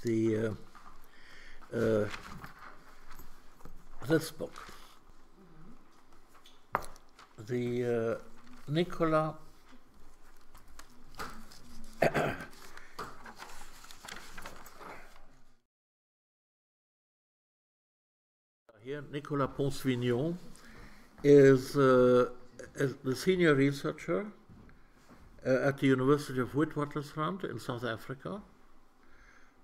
the this book, the Nicolas here, Nicolas Pons-Vignon is the senior researcher at the University of Witwatersrand in South Africa,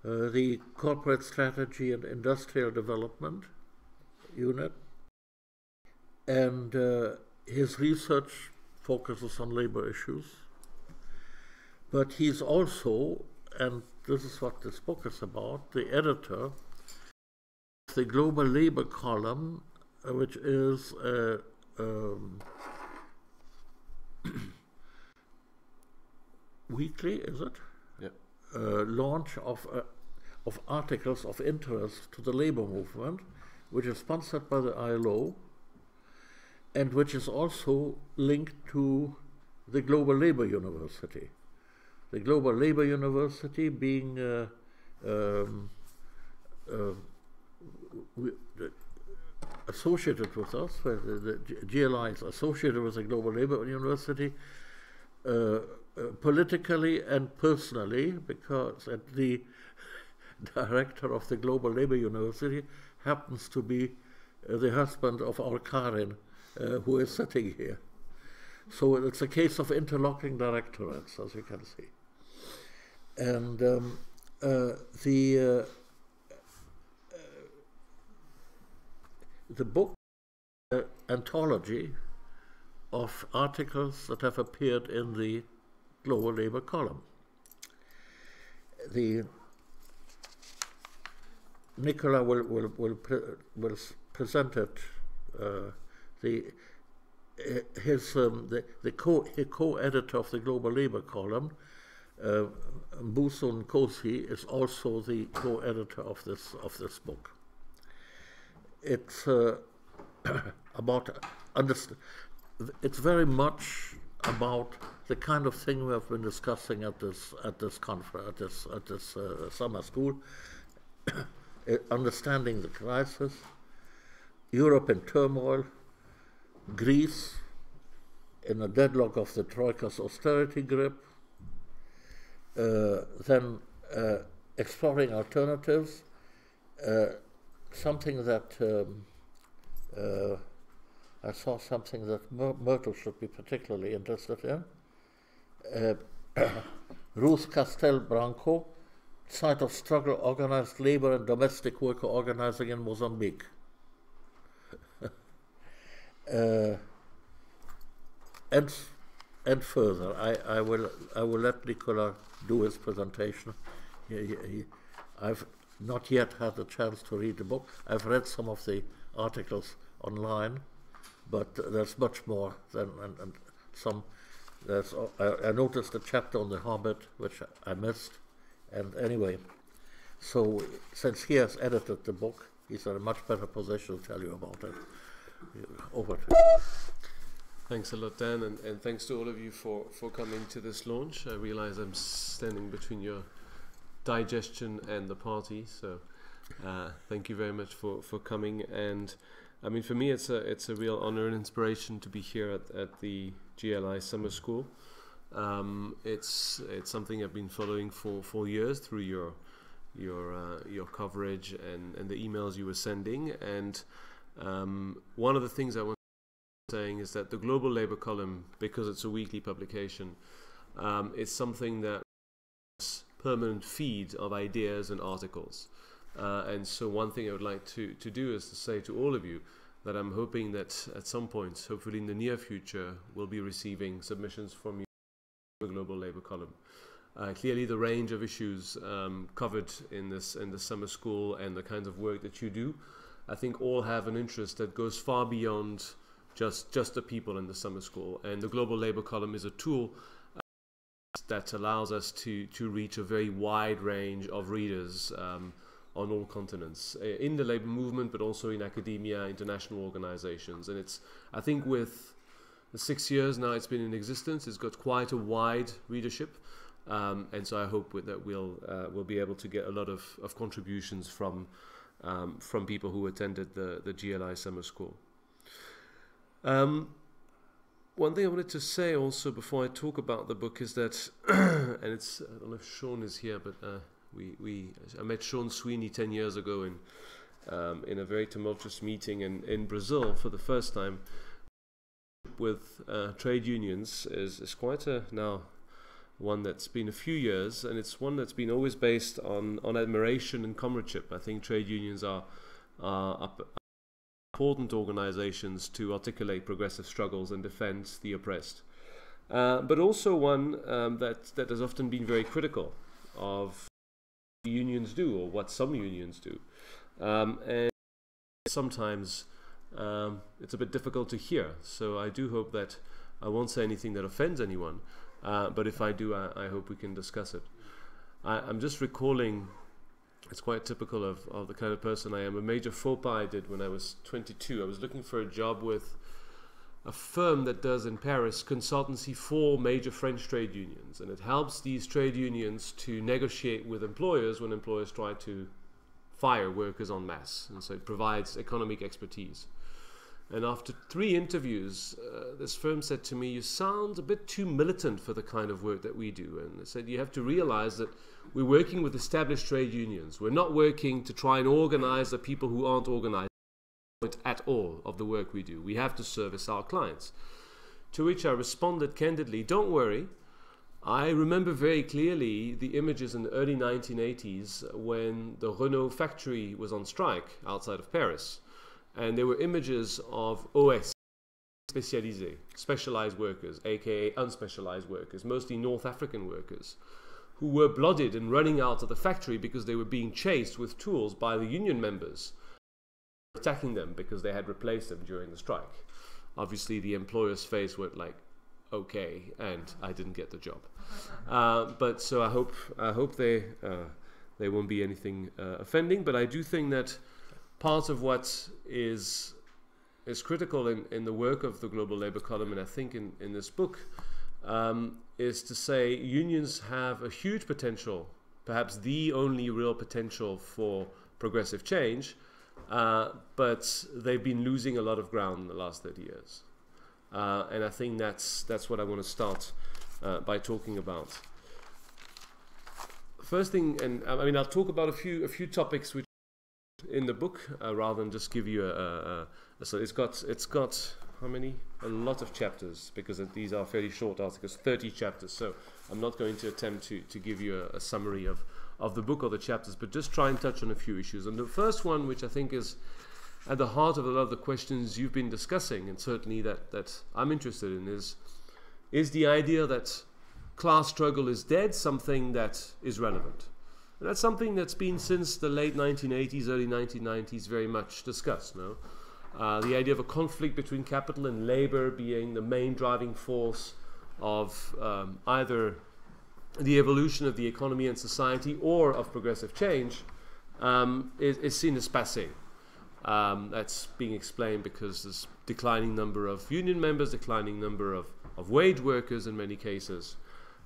the Corporate Strategy and Industrial Development Unit, and his research focuses on labor issues. But he's also, and this is what this book is about, the editor of the Global Labor column, which is a weekly, is it? Yeah. Launch of articles of interest to the labor movement, which is sponsored by the ILO, and which is also linked to the Global Labor University. The Global Labor University being associated with us, where the GLI is associated with the Global Labor University, politically and personally, because the director of the Global Labor University happens to be the husband of our Karin, who is sitting here. So it's a case of interlocking directorates, as you can see. And the book anthology of articles that have appeared in the Global Labor column. Nicola will present it. The co-editor of the Global Labor column, Mbuso Nkosi, is also the co-editor of this book. It's about it's very much about the kind of thing we have been discussing at this conference, at this summer school. Understanding the crisis, Europe in turmoil, Greece in a deadlock of the Troika's austerity grip, then exploring alternatives, something that I saw something that Myrtle should be particularly interested in. Ruth Castel-Branco, Site of Struggle, Organized Labor and Domestic Worker Organizing in Mozambique. And further, I will let Nicola do his presentation. I've not yet had the chance to read the book. I've read some of the articles online, but there's much more than and some. I noticed a chapter on The Hobbit which I missed, and anyway, so since he has edited the book, he's in a much better position to tell you about it. Over to you. Thanks a lot, Dan, and thanks to all of you for coming to this launch. I realize I'm standing between your digestion and the party, so thank you very much for coming. And I mean, for me, it's a real honor and inspiration to be here at the GLI Summer School. It's something I've been following for years through your coverage and the emails you were sending. And one of the things I want to say is that the Global Labor column, because it's a weekly publication, it's something that is permanent feed of ideas and articles. And so one thing I would like to do is to say to all of you that I'm hoping that at some point, hopefully in the near future, we'll be receiving submissions from you to the Global Labor column. Clearly the range of issues covered in the summer school and the kinds of work that you do, I think all have an interest that goes far beyond just the people in the summer school. And the Global Labor column is a tool that allows us to reach a very wide range of readers on all continents, in the labor movement, but also in academia, international organizations. And it's, I think with the 6 years now it's been in existence, it's got quite a wide readership. And so I hope that we'll be able to get a lot of contributions from people who attended the GLI summer school. One thing I wanted to say also before I talk about the book is that, and it's, I don't know if Sean is here, but I met Sean Sweeney 10 years ago in a very tumultuous meeting in Brazil for the first time with trade unions is quite now one that's been a few years, and it's one that's been always based on admiration and comradeship. I think trade unions are important organizations to articulate progressive struggles and defend the oppressed, but also one that has often been very critical of what unions do, or what some unions do, and sometimes it's a bit difficult to hear. So I do hope that I won't say anything that offends anyone, but if I do, I hope we can discuss it. I'm just recalling, it's quite typical of the kind of person I am, a major faux pas I did when I was 22. I was looking for a job with a firm that does in Paris consultancy for major French trade unions, and it helps these trade unions to negotiate with employers when employers try to fire workers en masse, and so it provides economic expertise. And after 3 interviews, this firm said to me, "You sound a bit too militant for the kind of work that we do." And they said, "You have to realize that we're working with established trade unions. We're not working to try and organize the people who aren't organized at all of the work we do. We have to service our clients." To which I responded candidly, "Don't worry. I remember very clearly the images in the early 1980s when the Renault factory was on strike outside of Paris. And there were images of OS, spécialisés, specialized workers, aka unspecialized workers, mostly North African workers, who were blooded and running out of the factory because they were being chased with tools by the union members, attacking them because they had replaced them during the strike. Obviously, the employer's face went like, okay, and I didn't get the job. But so I hope they won't be anything offending. But I do think that part of what is critical in the work of the global labor column, and I think in this book, is to say unions have a huge potential, perhaps the only real potential for progressive change, but they've been losing a lot of ground in the last 30 years. And I think that's what I want to start by talking about. First thing, and I mean, I'll talk about a few topics which in the book, rather than just give you so it's got how many? A lot of chapters, because these are fairly short articles, 30 chapters. So I'm not going to attempt to give you a summary of the book or the chapters, but just try and touch on a few issues. And the first one, which I think is at the heart of a lot of the questions you've been discussing, and certainly that I'm interested in, is the idea that class struggle is dead, something that is relevant. And that's something that's been since the late 1980s, early 1990s very much discussed. No? The idea of a conflict between capital and labor being the main driving force of either the evolution of the economy and society or of progressive change is seen as passé. That's being explained because there's declining number of union members, declining number of wage workers in many cases.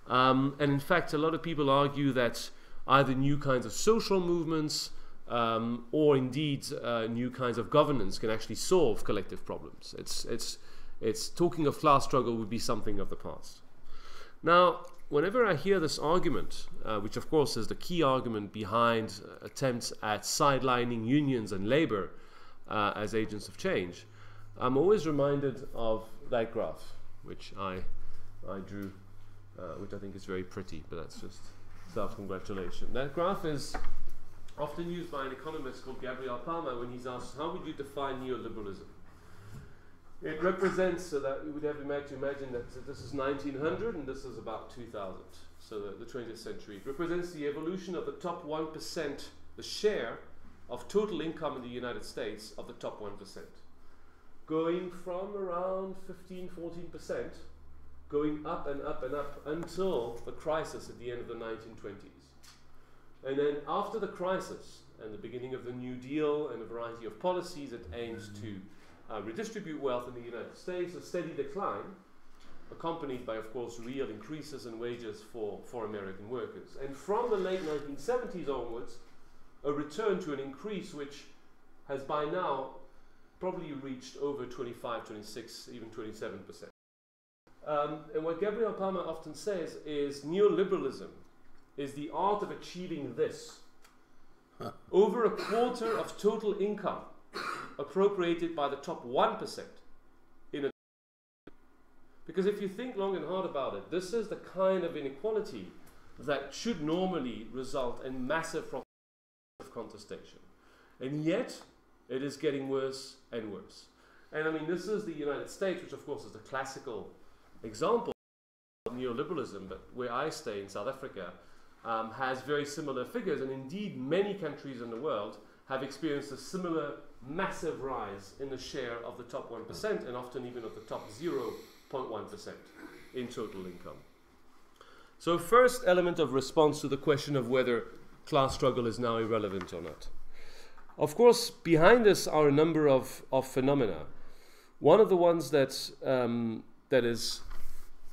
And in fact, a lot of people argue that either new kinds of social movements or indeed new kinds of governance can actually solve collective problems. It's talking of class struggle would be something of the past. Now, whenever I hear this argument, which of course is the key argument behind attempts at sidelining unions and labor as agents of change, I'm always reminded of that graph, which I drew, which I think is very pretty, but that's just self-congratulation. That graph is often used by an economist called Gabriel Palma when he's asked, how would you define neoliberalism? It represents, so that we would have to imagine that this is 1900 and this is about 2000, so the 20th century. It represents the evolution of the top 1%, the share of total income in the United States of the top 1%, going from around 15-14%, going up and up and up until the crisis at the end of the 1920s. And then after the crisis and the beginning of the New Deal and a variety of policies that aimed to redistribute wealth in the United States, a steady decline, accompanied by, of course, real increases in wages for American workers. And from the late 1970s onwards, a return to an increase which has by now probably reached over 25, 26, even 27%. And what Gabriel Palmer often says is neoliberalism is the art of achieving this. Over a quarter of total income appropriated by the top 1% in a... Because if you think long and hard about it, this is the kind of inequality that should normally result in massive contestation. And yet, it is getting worse and worse. And I mean, this is the United States, which of course is the classical example of neoliberalism, but where I stay in South Africa, has very similar figures, and indeed many countries in the world have experienced a similar massive rise in the share of the top 1% and often even of the top 0.1% in total income. So first element of response to the question of whether class struggle is now irrelevant or not. Of course, behind this are a number of phenomena. One of the ones that is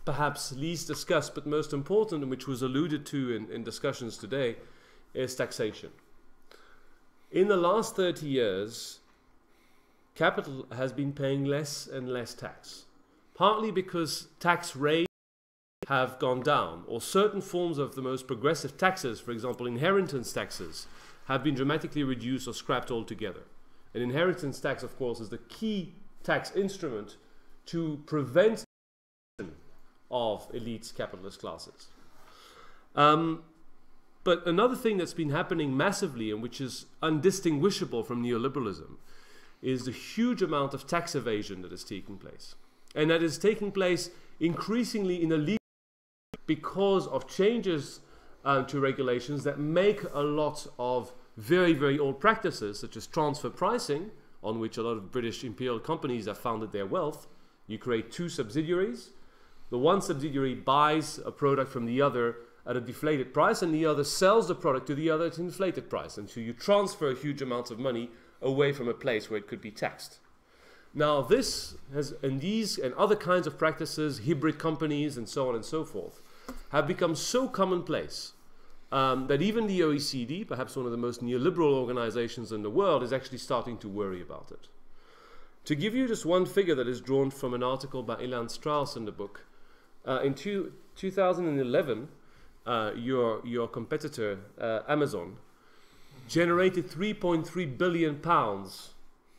perhaps least discussed but most important, and which was alluded to in discussions today, is taxation. In the last 30 years, capital has been paying less and less tax, partly because tax rates have gone down, or certain forms of the most progressive taxes, for example inheritance taxes, have been dramatically reduced or scrapped altogether. An inheritance tax, of course, is the key tax instrument to prevent of elite capitalist classes. But another thing that's been happening massively and which is undistinguishable from neoliberalism is the huge amount of tax evasion that is taking place. And that is taking place increasingly in a legal because of changes to regulations that make a lot of very, very old practices, such as transfer pricing, on which a lot of British imperial companies have founded their wealth. You create two subsidiaries. The one subsidiary buys a product from the other at a deflated price, and the other sells the product to the other at an inflated price. And so you transfer huge amounts of money away from a place where it could be taxed. Now this has, and these and other kinds of practices, hybrid companies and so on and so forth, have become so commonplace that even the OECD, perhaps one of the most neoliberal organizations in the world, is actually starting to worry about it. To give you just one figure that is drawn from an article by Ilan Strauss in the book, in 2011, your competitor, Amazon, generated £3.3 billion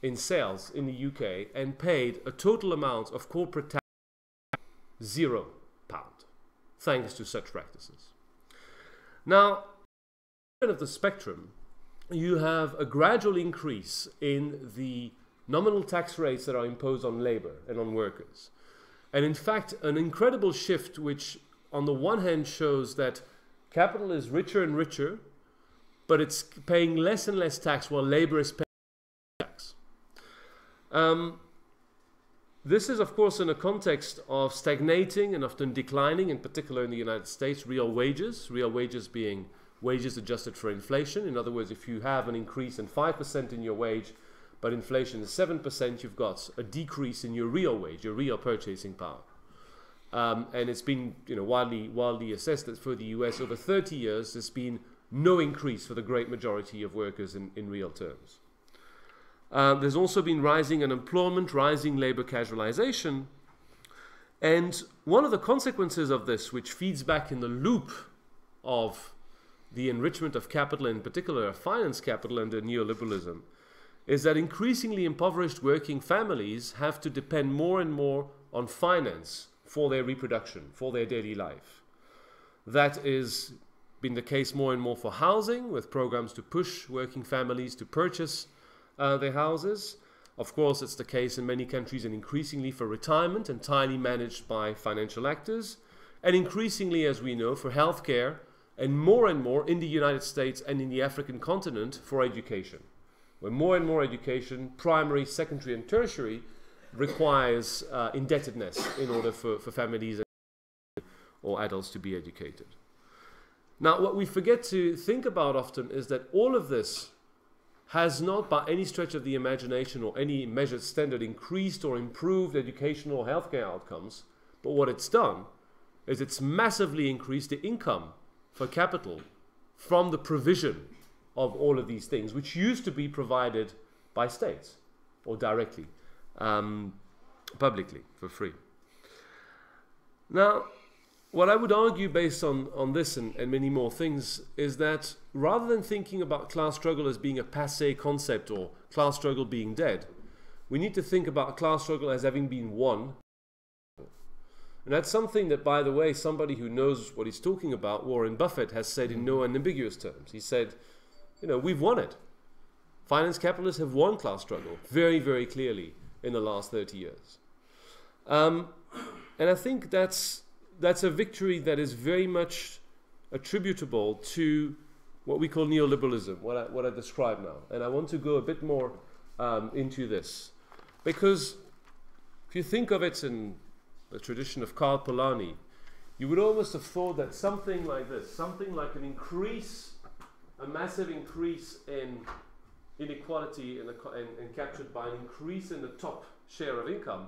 in sales in the UK and paid a total amount of corporate tax £0, thanks to such practices. Now, at the end of the spectrum, you have a gradual increase in the nominal tax rates that are imposed on labor and on workers. And in fact, an incredible shift which on the one hand shows that capital is richer and richer, but it's paying less and less tax while labor is paying tax. This is, of course, in a context of stagnating and often declining, in particular in the United States, real wages being wages adjusted for inflation. In other words, if you have an increase in 5% in your wage, but inflation is 7%, you've got a decrease in your real wage, your real purchasing power. And it's been widely assessed that for the US over 30 years, there's been no increase for the great majority of workers in real terms. There's also been rising unemployment, rising labor casualization. And one of the consequences of this, which feeds back in the loop of the enrichment of capital, in particular finance capital under neoliberalism, is that increasingly impoverished working families have to depend more and more on finance for their reproduction, for their daily life. That has been the case more and more for housing, with programs to push working families to purchase their houses. Of course, it's the case in many countries and increasingly for retirement, entirely managed by financial actors, and increasingly, as we know, for healthcare, and more in the United States and in the African continent for education, where more and more education, primary, secondary, and tertiary, requires indebtedness in order for families or adults to be educated. Now, what we forget to think about often is that all of this has not by any stretch of the imagination or any measured standard increased or improved educational or healthcare outcomes, But what it's done is it's massively increased the income for capital from the provision of all of these things, which used to be provided by states or directly, publicly, for free. Now, what I would argue based on this and many more things is that rather than thinking about class struggle as being a passé concept or class struggle being dead, we need to think about class struggle as having been won. And that's something that, by the way, somebody who knows what he's talking about, Warren Buffett, has said in no unambiguous terms. He said, you know, we've won it. Finance capitalists have won class struggle very, very clearly in the last 30 years. And I think that's a victory that is very much attributable to what we call neoliberalism, what I describe now. And I want to go a bit more into this. Because if you think of it in the tradition of Karl Polanyi, you would almost have thought that something like this, something like an increase, a massive increase in inequality and captured by an increase in the top share of income.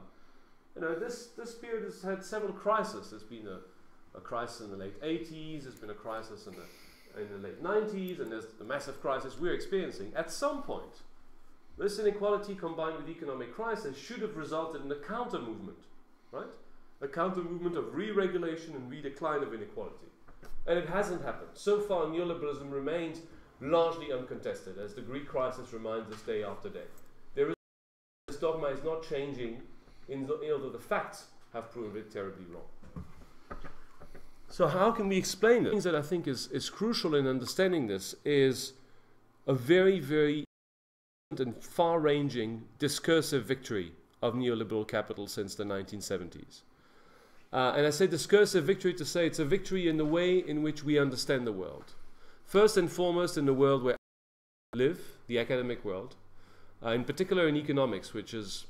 You know, this period has had several crises. There's been a crisis in the late 80s, there's been a crisis in the late 90s, and there's the massive crisis we're experiencing. At some point, this inequality combined with economic crisis should have resulted in a counter movement, right? A counter movement of re-regulation and re-decline of inequality. And it hasn't happened. So far, neoliberalism remains largely uncontested, as the Greek crisis reminds us day after day. This dogma is not changing, although the facts have proven it terribly wrong. So how can we explain it? Things that I think is crucial in understanding this is a very, very and far-ranging discursive victory of neoliberal capital since the 1970s. And I say discursive victory to say it's a victory in the way in which we understand the world. First and foremost in the world where we live, the academic world, in particular in economics, which is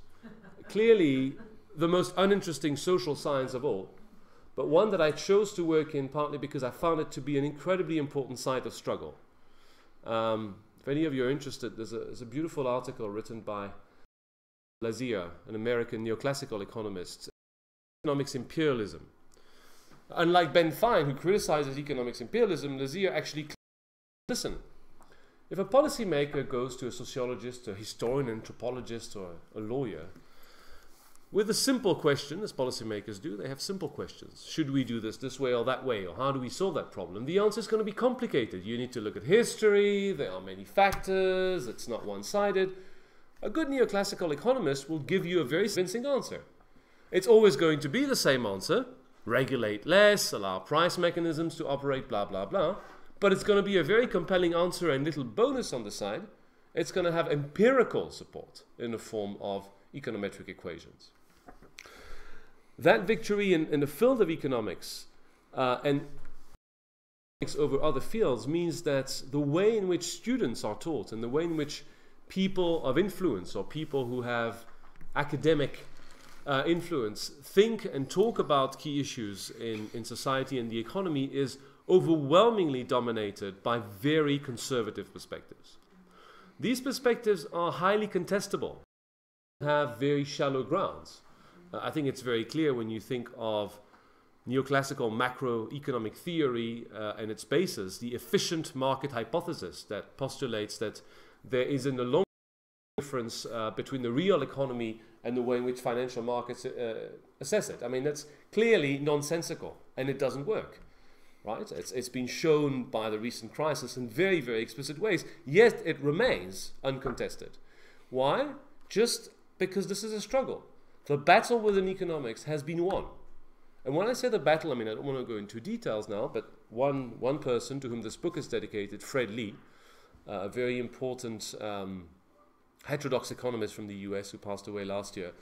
clearly the most uninteresting social science of all, but one that I chose to work in partly because I found it to be an incredibly important site of struggle. If any of you are interested, there's a beautiful article written by Lazier, an American neoclassical economist, economics imperialism. Unlike Ben Fine, who criticizes economics imperialism, Lazier actually listen, if a policymaker goes to a sociologist, a historian, an anthropologist, or a lawyer, with a simple question, as policymakers do, they have simple questions. Should we do this way or that way? Or how do we solve that problem? The answer is going to be complicated. You need to look at history, there are many factors, it's not one-sided. A good neoclassical economist will give you a very convincing answer. It's always going to be the same answer, regulate less, allow price mechanisms to operate, blah, blah, blah. But it's going to be a very compelling answer and little bonus on the side. It's going to have empirical support in the form of econometric equations. That victory in the field of economics and over other fields means that the way in which students are taught and the way in which people of influence or people who have academic influence think and talk about key issues in society and the economy is overwhelmingly dominated by very conservative perspectives. These perspectives are highly contestable, have very shallow grounds. I think it's very clear when you think of neoclassical macroeconomic theory and its basis, the efficient market hypothesis that postulates that there is in the long difference between the real economy and the way in which financial markets assess it. I mean, that's clearly nonsensical and it doesn't work, right? It's been shown by the recent crisis in very, very explicit ways, yet it remains uncontested. Why? Just because this is a struggle. The battle within economics has been won. And when I say the battle, I mean, I don't want to go into details now, but one person to whom this book is dedicated, Fred Lee, a very important heterodox economist from the US who passed away last year,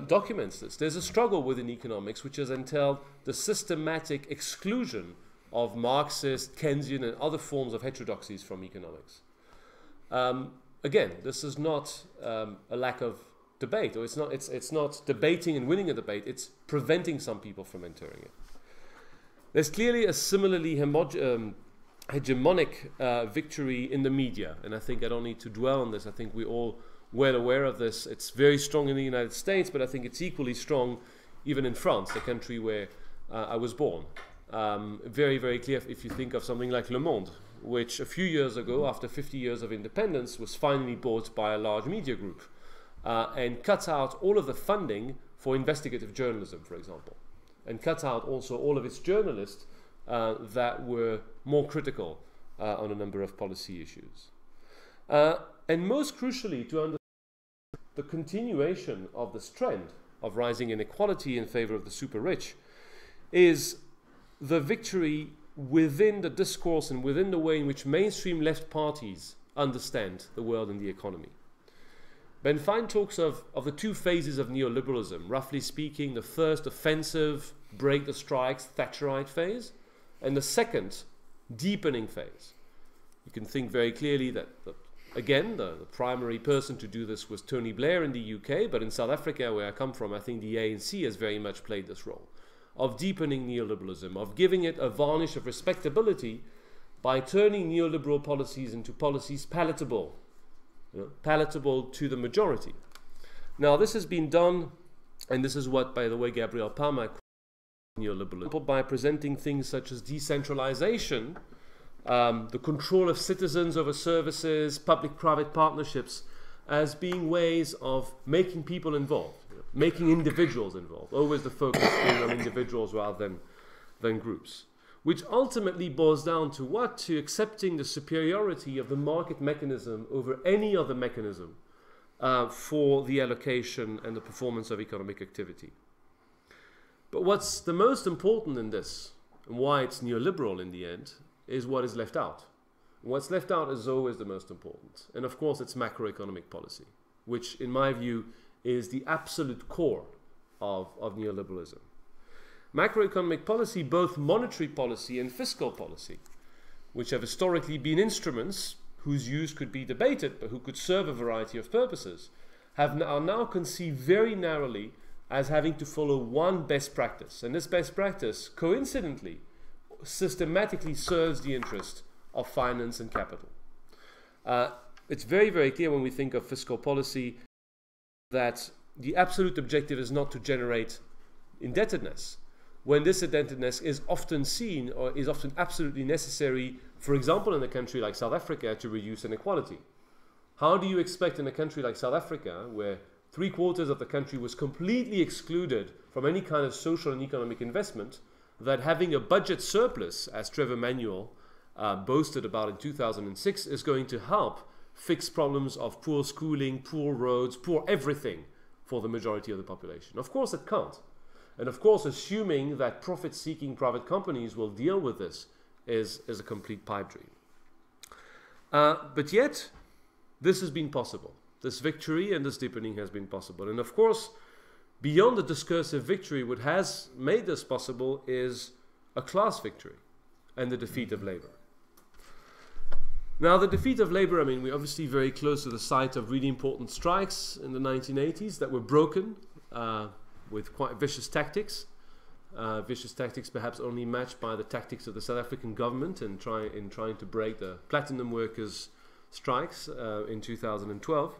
documents this. There's a struggle within economics which has entailed the systematic exclusion of Marxist, Keynesian, and other forms of heterodoxies from economics. Again, this is not a lack of debate, or it's not debating and winning a debate, it's preventing some people from entering it. There's clearly a similarly hegemonic victory in the media, and I think I don't need to dwell on this. I think we're all well aware of this. It's very strong in the United States, but I think it's equally strong even in France, the country where I was born. Very, very clear if you think of something like Le Monde, which a few years ago, after 50 years of independence, was finally bought by a large media group and cut out all of the funding for investigative journalism, for example, and cut out also all of its journalists that were more critical on a number of policy issues. And most crucially, to understand the continuation of this trend of rising inequality in favor of the super rich is the victory within the discourse and within the way in which mainstream left parties understand the world and the economy. Ben Fine talks of the two phases of neoliberalism, roughly speaking, the first offensive, break the strikes, Thatcherite phase, and the second, deepening phase. You can think very clearly that, again, the primary person to do this was Tony Blair in the UK, but in South Africa, where I come from, I think the ANC has very much played this role of deepening neoliberalism, of giving it a varnish of respectability by turning neoliberal policies into policies palatable, palatable to the majority. Now, this has been done, and this is what, by the way, Gabriel Palmer called neoliberalism, by presenting things such as decentralization, the control of citizens over services, public-private partnerships, as being ways of making people involved, making individuals involved, always the focus being on individuals rather than groups, which ultimately boils down to what? To accepting the superiority of the market mechanism over any other mechanism for the allocation and the performance of economic activity. But what's the most important in this, and why it's neoliberal in the end, is what is left out. What's left out is always the most important. And of course, it's macroeconomic policy, which in my view is the absolute core of neoliberalism. Macroeconomic policy, both monetary policy and fiscal policy, which have historically been instruments whose use could be debated, but who could serve a variety of purposes, are now conceived very narrowly as having to follow one best practice. And this best practice, coincidentally, systematically serves the interest of finance and capital. It's very, very clear when we think of fiscal policy that the absolute objective is not to generate indebtedness, when this indebtedness is often seen or is often absolutely necessary, for example, in a country like South Africa, to reduce inequality. How do you expect in a country like South Africa, where 3/4 of the country was completely excluded from any kind of social and economic investment, that having a budget surplus, as Trevor Manuel boasted about in 2006, is going to help fix problems of poor schooling, poor roads, poor everything for the majority of the population? Of course it can't. And of course, assuming that profit-seeking private companies will deal with this is a complete pipe dream. But yet, this has been possible. This victory and this deepening has been possible. And of course, beyond the discursive victory, what has made this possible is a class victory and the defeat of labor. Now, the defeat of labor, I mean, we're obviously very close to the site of really important strikes in the 1980s that were broken with quite vicious tactics. Vicious tactics perhaps only matched by the tactics of the South African government in trying to break the platinum workers' strikes in 2012.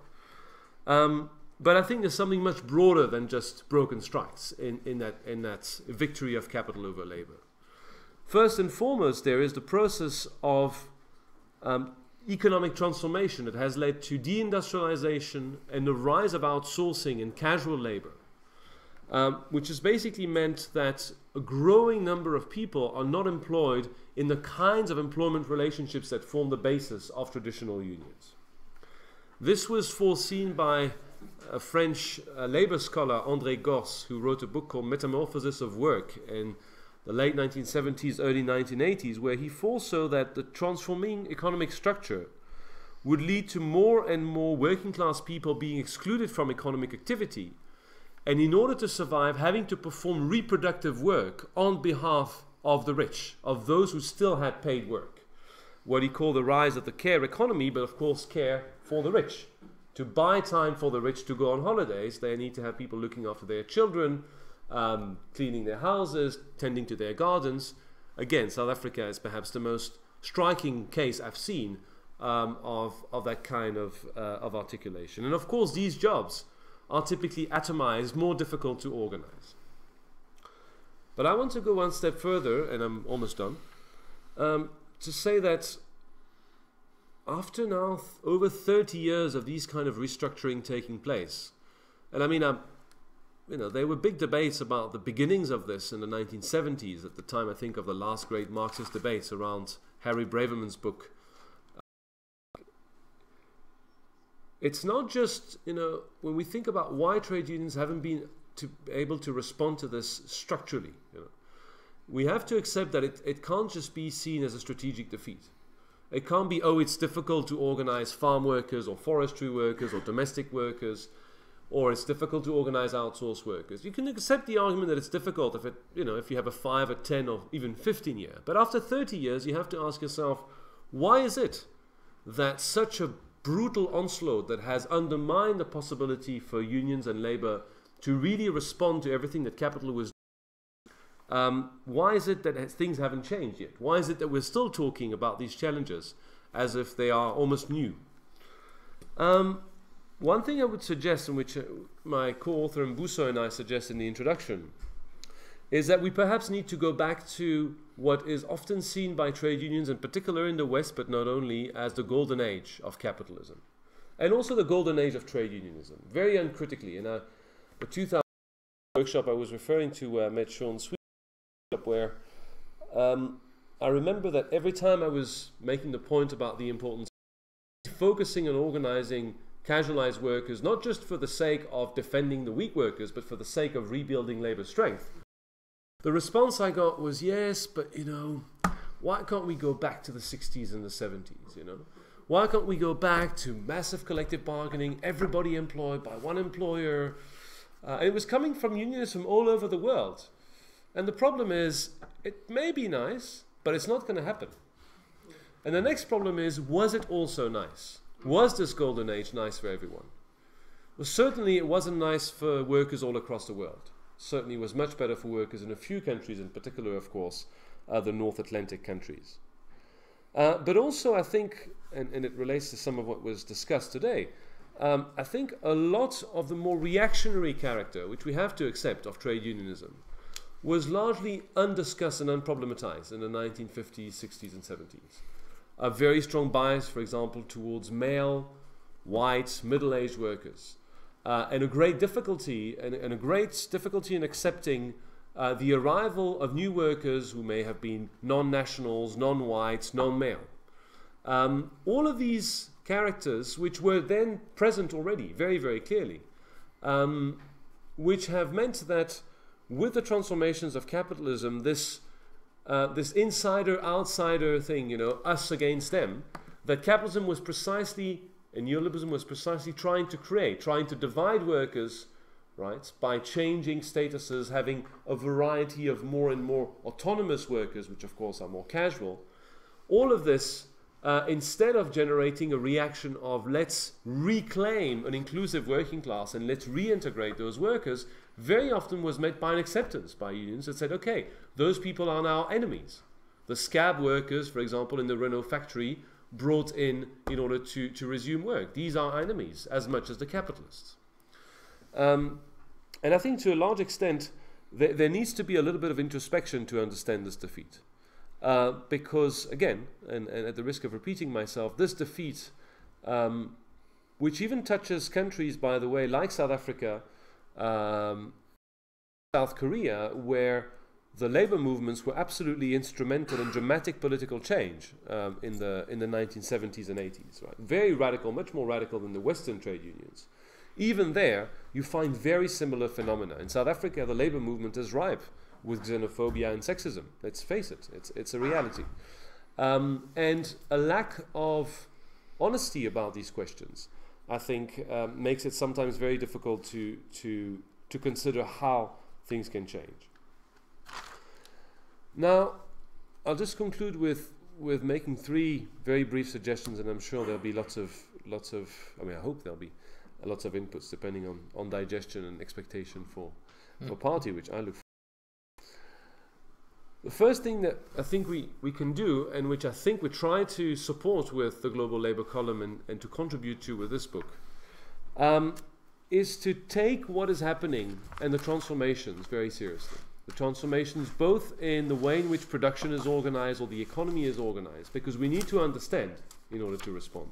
But I think there's something much broader than just broken strikes in that victory of capital over labor. First and foremost, there is the process of economic transformation that has led to deindustrialization and the rise of outsourcing and casual labor, which has basically meant that a growing number of people are not employed in the kinds of employment relationships that form the basis of traditional unions. This was foreseen by a French labor scholar, André Gorce, who wrote a book called Metamorphosis of Work in the late 1970s, early 1980s, where he foresaw that the transforming economic structure would lead to more and more working class people being excluded from economic activity, and in order to survive, having to perform reproductive work on behalf of the rich, of those who still had paid work. What he called the rise of the care economy, but of course care for the rich. To buy time for the rich to go on holidays, they need to have people looking after their children, cleaning their houses, tending to their gardens. Again, South Africa is perhaps the most striking case I've seen of that kind of articulation. And of course, these jobs are typically atomized, more difficult to organize. But I want to go one step further, and I'm almost done, to say that after now over 30 years of these kind of restructuring taking place, and I mean, there were big debates about the beginnings of this in the 1970s, at the time, I think, of the last great Marxist debates around Harry Braverman's book. It's not just, when we think about why trade unions haven't been able to respond to this structurally, we have to accept that it can't just be seen as a strategic defeat. It can't be, it's difficult to organize farm workers or forestry workers or domestic workers, or it's difficult to organize outsourced workers. You can accept the argument that it's difficult if you have a 5 or 10 or even 15 year. But after 30 years, you have to ask yourself, why is it that such a brutal onslaught that has undermined the possibility for unions and labor to really respond to everything that capital was doing, why is it that things haven't changed yet? Why is it that we're still talking about these challenges as if they are almost new? One thing I would suggest, and which my co-author Mbuso and I suggest in the introduction, is that we perhaps need to go back to what is often seen by trade unions, in particular in the West, but not only, as the golden age of capitalism. And also the golden age of trade unionism, very uncritically. In the 2000 workshop I was referring to, met Sean Sweet, where I remember that every time I was making the point about the importance of focusing on organizing casualized workers, not just for the sake of defending the weak workers, but for the sake of rebuilding labor strength, the response I got was, yes, but why can't we go back to the 60s and the 70s, Why can't we go back to massive collective bargaining, everybody employed by one employer? And it was coming from unionists from all over the world. And the problem is, it may be nice, but it's not going to happen. And the next problem is, was it also nice? Was this golden age nice for everyone? Well, certainly it wasn't nice for workers all across the world. Certainly it was much better for workers in a few countries, in particular, of course, the North Atlantic countries. But also, I think, and it relates to some of what was discussed today, I think a lot of the more reactionary character, which we have to accept, of trade unionism, was largely undiscussed and unproblematized in the 1950s, 60s, and 70s. A very strong bias, for example, towards male, white, middle-aged workers. And a great difficulty, in accepting the arrival of new workers who may have been non-nationals, non-whites, non-male. All of these characters, which were then present already very, very clearly, which have meant that with the transformations of capitalism, this insider-outsider thing, us against them, that capitalism was precisely, and neoliberalism was precisely trying to divide workers, right, by changing statuses, having a variety of more and more autonomous workers, which of course are more casual. All of this, instead of generating a reaction of let's reclaim an inclusive working class and let's reintegrate those workers, very often was met by an acceptance by unions that said, okay, those people are now enemies. The scab workers, for example, in the Renault factory, brought in order to resume work. These are enemies as much as the capitalists. And I think to a large extent, there needs to be a little bit of introspection to understand this defeat. Because, again, and at the risk of repeating myself, this defeat, which even touches countries, by the way, like South Africa, South Korea, where the labor movements were absolutely instrumental in dramatic political change in the 1970s and 80s. Right? Very radical, much more radical than the Western trade unions. Even there, you find very similar phenomena. In South Africa, the labor movement is ripe with xenophobia and sexism. Let's face it, it's a reality. And a lack of honesty about these questions, I think, makes it sometimes very difficult to consider how things can change. Now, I'll just conclude with making 3 very brief suggestions, and I'm sure there'll be lots of, I hope there'll be lots of inputs depending on digestion and expectation for party, which I look for. The first thing that I think we can do, and which I think we try to support with the Global Labour column and to contribute to with this book, is to take what is happening and the transformations very seriously. The transformations both in the way in which production is organized or the economy is organized, because we need to understand in order to respond.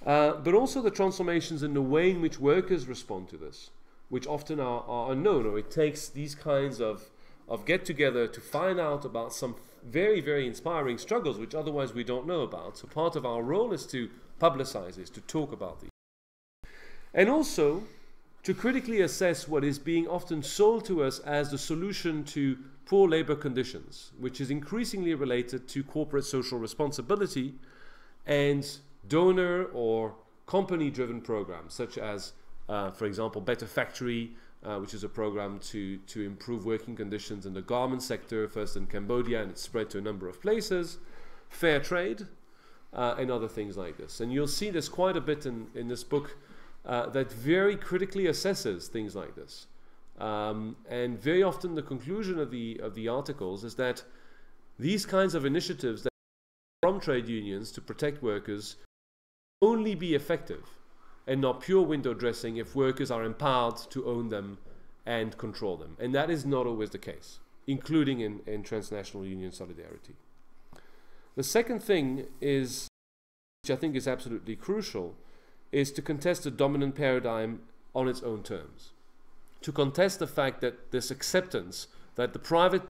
But also the transformations in the way in which workers respond to this, which often are unknown, or it takes these kinds of get-together to find out about some very, very inspiring struggles which otherwise we don't know about. So part of our role is to publicize this, to talk about these. And also to critically assess what is being often sold to us as the solution to poor labor conditions, which is increasingly related to corporate social responsibility and donor or company-driven programs, such as, for example, Better Factory, which is a program to improve working conditions in the garment sector, first in Cambodia, and it's spread to a number of places, fair trade, and other things like this. And you'll see there's quite a bit in this book that very critically assesses things like this. And very often the conclusion of the articles is that these kinds of initiatives that from trade unions to protect workers only be effective and not pure window dressing if workers are empowered to own them and control them. And that is not always the case, including in transnational union solidarity. The second thing is, which I think is absolutely crucial, is to contest the dominant paradigm on its own terms. To contest the fact that this acceptance that the private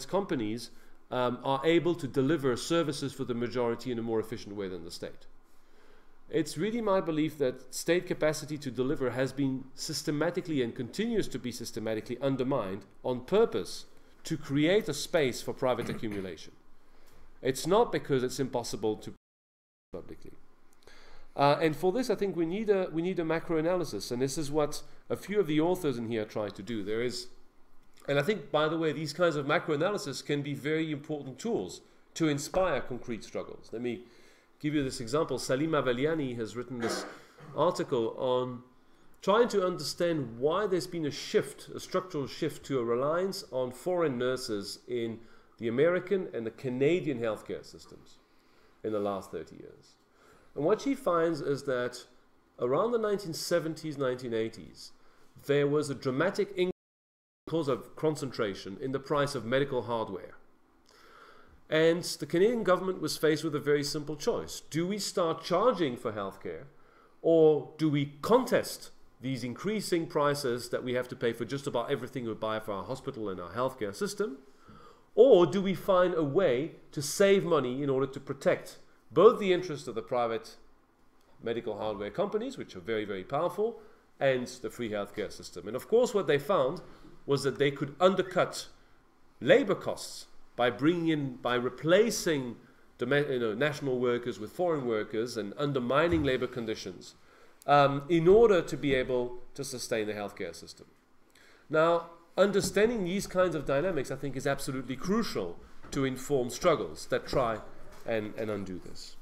companies are able to deliver services for the majority in a more efficient way than the state. It's really my belief that state capacity to deliver has been systematically and continues to be systematically undermined on purpose to create a space for private accumulation. It's not because it's impossible to publicly. And for this, I think we need a macro analysis, and this is what a few of the authors in here try to do. There is, and I think, by the way, these kinds of macro analysis can be very important tools to inspire concrete struggles. Let me give you this example. Salima Valiani has written this article on trying to understand why there's been a shift, a structural shift to a reliance on foreign nurses in the American and the Canadian healthcare systems in the last 30 years. And what she finds is that around the 1970s, 1980s, there was a dramatic increase because of concentration in the price of medical hardware. And the Canadian government was faced with a very simple choice. Do we start charging for healthcare, or do we contest these increasing prices that we have to pay for just about everything we buy for our hospital and our healthcare system? Or do we find a way to save money in order to protect both the interests of the private medical hardware companies, which are very, very powerful, and the free healthcare system? And of course, what they found was that they could undercut labor costs by replacing national workers with foreign workers and undermining labor conditions in order to be able to sustain the healthcare system. Now, understanding these kinds of dynamics, I think, is absolutely crucial to inform struggles that try and undo this.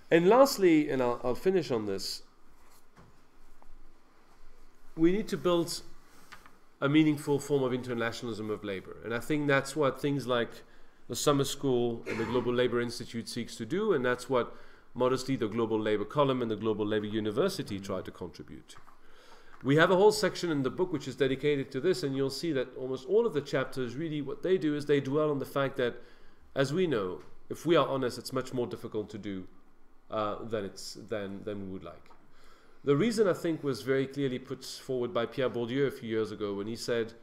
And lastly, and I'll finish on this, we need to build a meaningful form of internationalism of labor. And I think that's what things like the Summer School and the Global Labor Institute seeks to do, and that's what modestly the Global Labor Column and the Global Labor University try to contribute to. We have a whole section in the book which is dedicated to this, and you'll see that almost all of the chapters, really what they do is they dwell on the fact that, as we know, if we are honest, it's much more difficult to do than we would like. The reason, I think, was very clearly put forward by Pierre Bourdieu a few years ago when he said,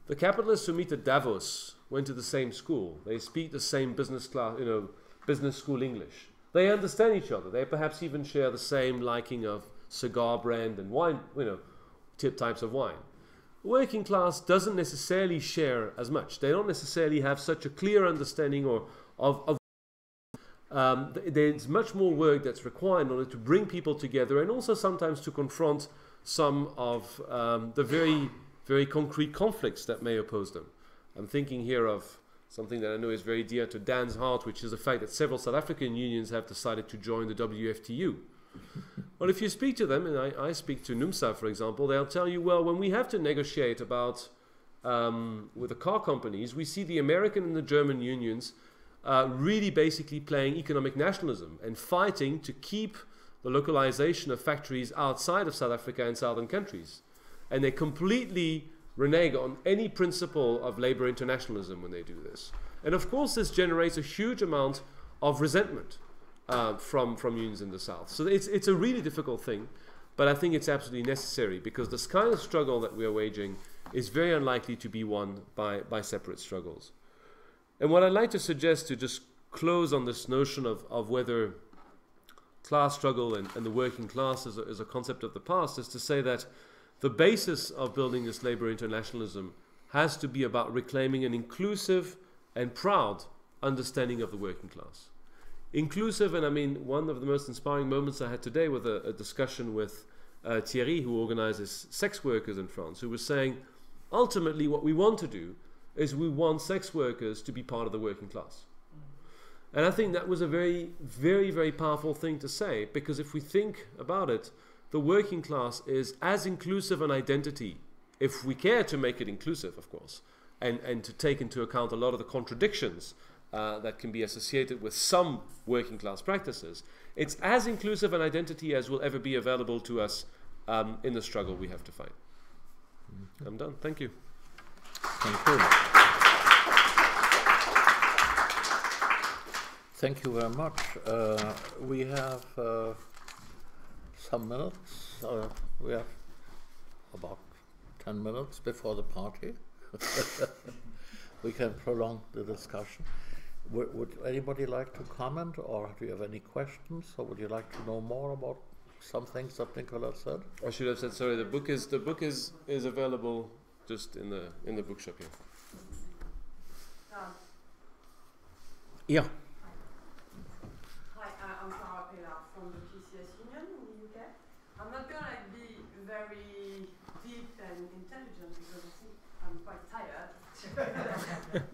the capitalists who meet at Davos went to the same school. They speak the same business school English. They understand each other. They perhaps even share the same liking of cigar brand and wine, types of wine. Working class doesn't necessarily share as much. They don't necessarily have such a clear understanding of there's much more work that's required in order to bring people together, and also sometimes to confront some of the very, very concrete conflicts that may oppose them. I'm thinking here of something that I know is very dear to Dan's heart, which is the fact that several South African unions have decided to join the WFTU. Well, if you speak to them, and I speak to NUMSA, for example, they'll tell you, well, when we have to negotiate about with the car companies, we see the American and the German unions really basically playing economic nationalism and fighting to keep the localization of factories outside of South Africa and southern countries. And they completely renege on any principle of labor internationalism when they do this. And of course, this generates a huge amount of resentment from unions in the South. So it's a really difficult thing, but I think it's absolutely necessary, because this kind of struggle that we are waging is very unlikely to be won by separate struggles. And what I'd like to suggest, to just close on this notion of whether class struggle and the working class is a concept of the past, is to say that the basis of building this labor internationalism has to be about reclaiming an inclusive and proud understanding of the working class. Inclusive, and I mean, one of the most inspiring moments I had today with a discussion with Thierry, who organizes sex workers in France, who was saying, ultimately what we want to do is we want sex workers to be part of the working class. And I think that was a very, very, very powerful thing to say, because if we think about it, the working class is as inclusive an identity, if we care to make it inclusive, of course, and to take into account a lot of the contradictions that can be associated with some working class practices. It's as inclusive an identity as will ever be available to us in the struggle we have to fight. I'm done. Thank you. Thank you. Thank you very much. We have some minutes. We have about 10 minutes before the party. We can prolong the discussion. Would anybody like to comment, or do you have any questions, or would you like to know more about some things that Nicolas said? I should have said, sorry, the book is available just in the bookshop here. Yeah. Hi, I'm Clara Pellard from the PCS Union in the UK. I'm not going to be very deep and intelligent because I think I'm quite tired.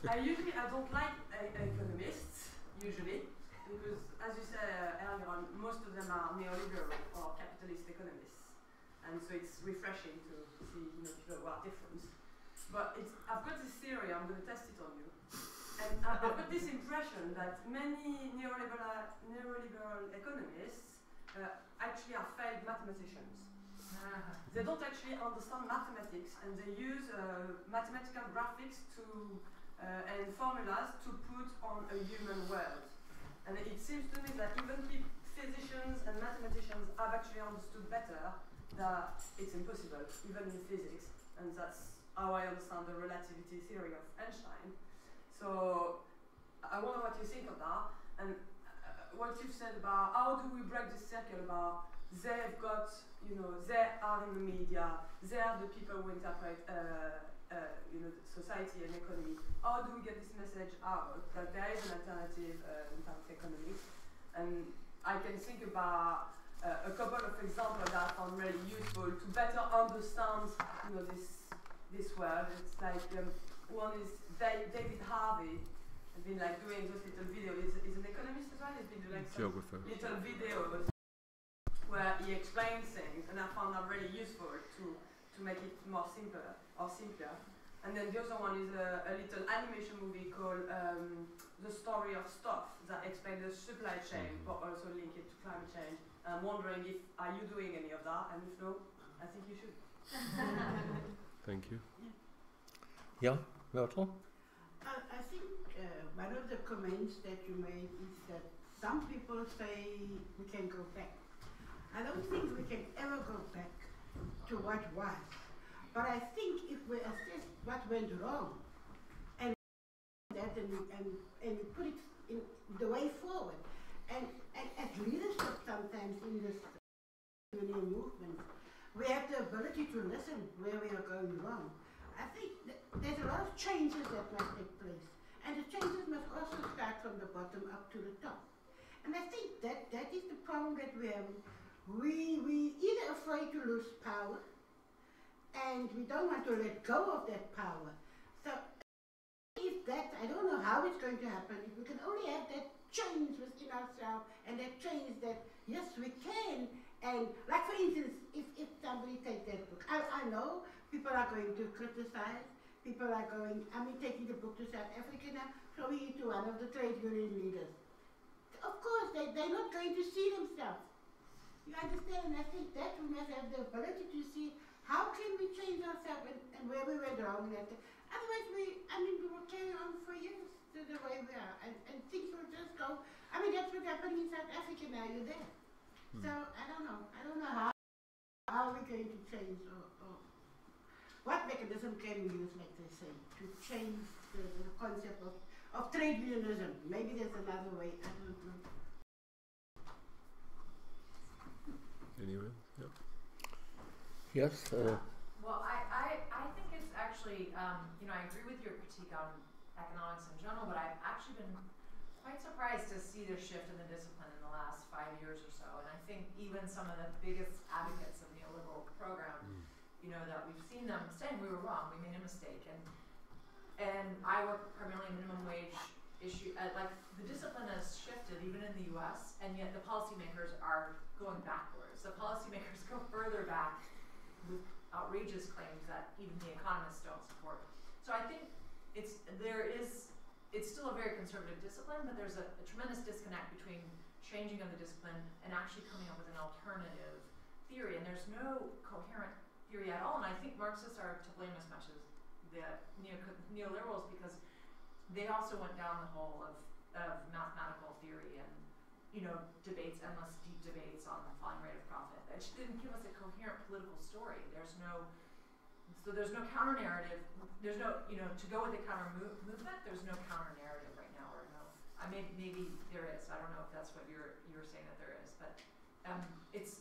I don't like economists, usually, because as you said earlier on, most of them are neoliberal or capitalist economists. And so it's refreshing to see people who are different. But I've got this theory, I'm going to test it on you. And I've got this impression that many neoliberal economists actually are failed mathematicians. They don't actually understand mathematics, and they use mathematical graphics and formulas to put on a human world. And it seems to me that even physicians and mathematicians have actually understood better that it's impossible, even in physics, and that's how I understand the relativity theory of Einstein. So I wonder what you think of that, and what you've said about how do we break this circle about they've got, they are in the media, they are the people who interpret, society and economy. How do we get this message out that there is an alternative in terms of economy? And I can think about a couple of examples that I found really useful to better understand, this world. It's like one is David Harvey. Has been like doing those little videos. He's an economist as well. He's been doing some little videos where he explains things, and I found that really useful to make it more simpler. And then the other one is a little animation movie called The Story of Stuff that explains the supply chain, but also link it to climate change. And I'm wondering are you doing any of that? And if no, I think you should. Thank you. Yeah, Myrtle? I think one of the comments that you made is that some people say we can go back. I don't think we can ever go back to what was. But I think if we assess what went wrong and that and put it in the way forward, and as leadership sometimes in this movement, we have the ability to listen where we are going wrong. I think there's a lot of changes that must take place, and the changes must also start from the bottom up to the top. And I think that is the problem that we have. We either afraid to lose power, and we don't want to let go of that power. So if that, I don't know how it's going to happen, if we can only have that change within ourselves, and that change that, yes, we can. And like for instance, if somebody takes that book, I know people are going to criticize, people are going, taking the book to South Africa now, showing it to one of the trade union leaders. Of course, they're not going to see themselves. You understand? And I think that we must have the ability to see How can we change ourselves and where we went wrong? Otherwise, we will carry on for years the way we are, and things will just go. I mean, that's what's happening in South Africa now. You're there. So I don't know. I don't know how we're going to change or what mechanism can we use, like they say, to change the concept of trade unionism. Maybe there's another way. I don't know. Anyway, yeah. Yes. Well, I think it's actually, you know, I agree with your critique on economics in general, but I've actually been quite surprised to see the shift in the discipline in the last 5 years or so. And I think even some of the biggest advocates of neoliberal program, you know, that we've seen them saying we were wrong, we made a mistake. And I work primarily in minimum wage issue. Like the discipline has shifted even in the U.S., and yet the policymakers are going backwards. The policymakers go further back with outrageous claims that even the economists don't support. So I think it's still a very conservative discipline, but there's a tremendous disconnect between changing of the discipline and actually coming up with an alternative theory. And there's no coherent theory at all. And I think Marxists are to blame as much as the neoliberals, because they also went down the hole of mathematical theory and, you know, debates, endless deep debates on the falling rate of profit. It just didn't give us a coherent political story. There's no counter narrative. There's no, you know, to go with the counter movement. There's no counter narrative right now, or no. Maybe there is. I don't know if that's what you're saying that there is, but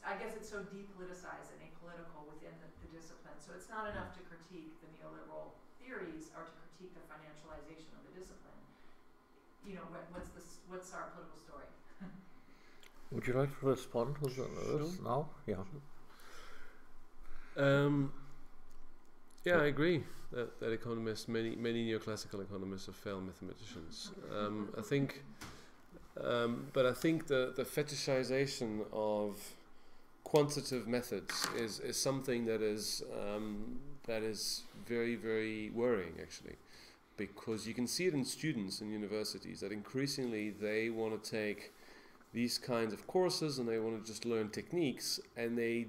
I guess it's so depoliticized and apolitical within the discipline. So it's not enough to critique the neoliberal theories or to critique the financialization of the discipline. You know, what's our political story? Would you like to respond to this now? Yeah. Yeah, I agree that economists, many neoclassical economists, are failed mathematicians. I think the fetishization of quantitative methods is something that is very, very worrying, actually, because you can see it in students in universities that increasingly they want to take these kinds of courses and they want to just learn techniques, and they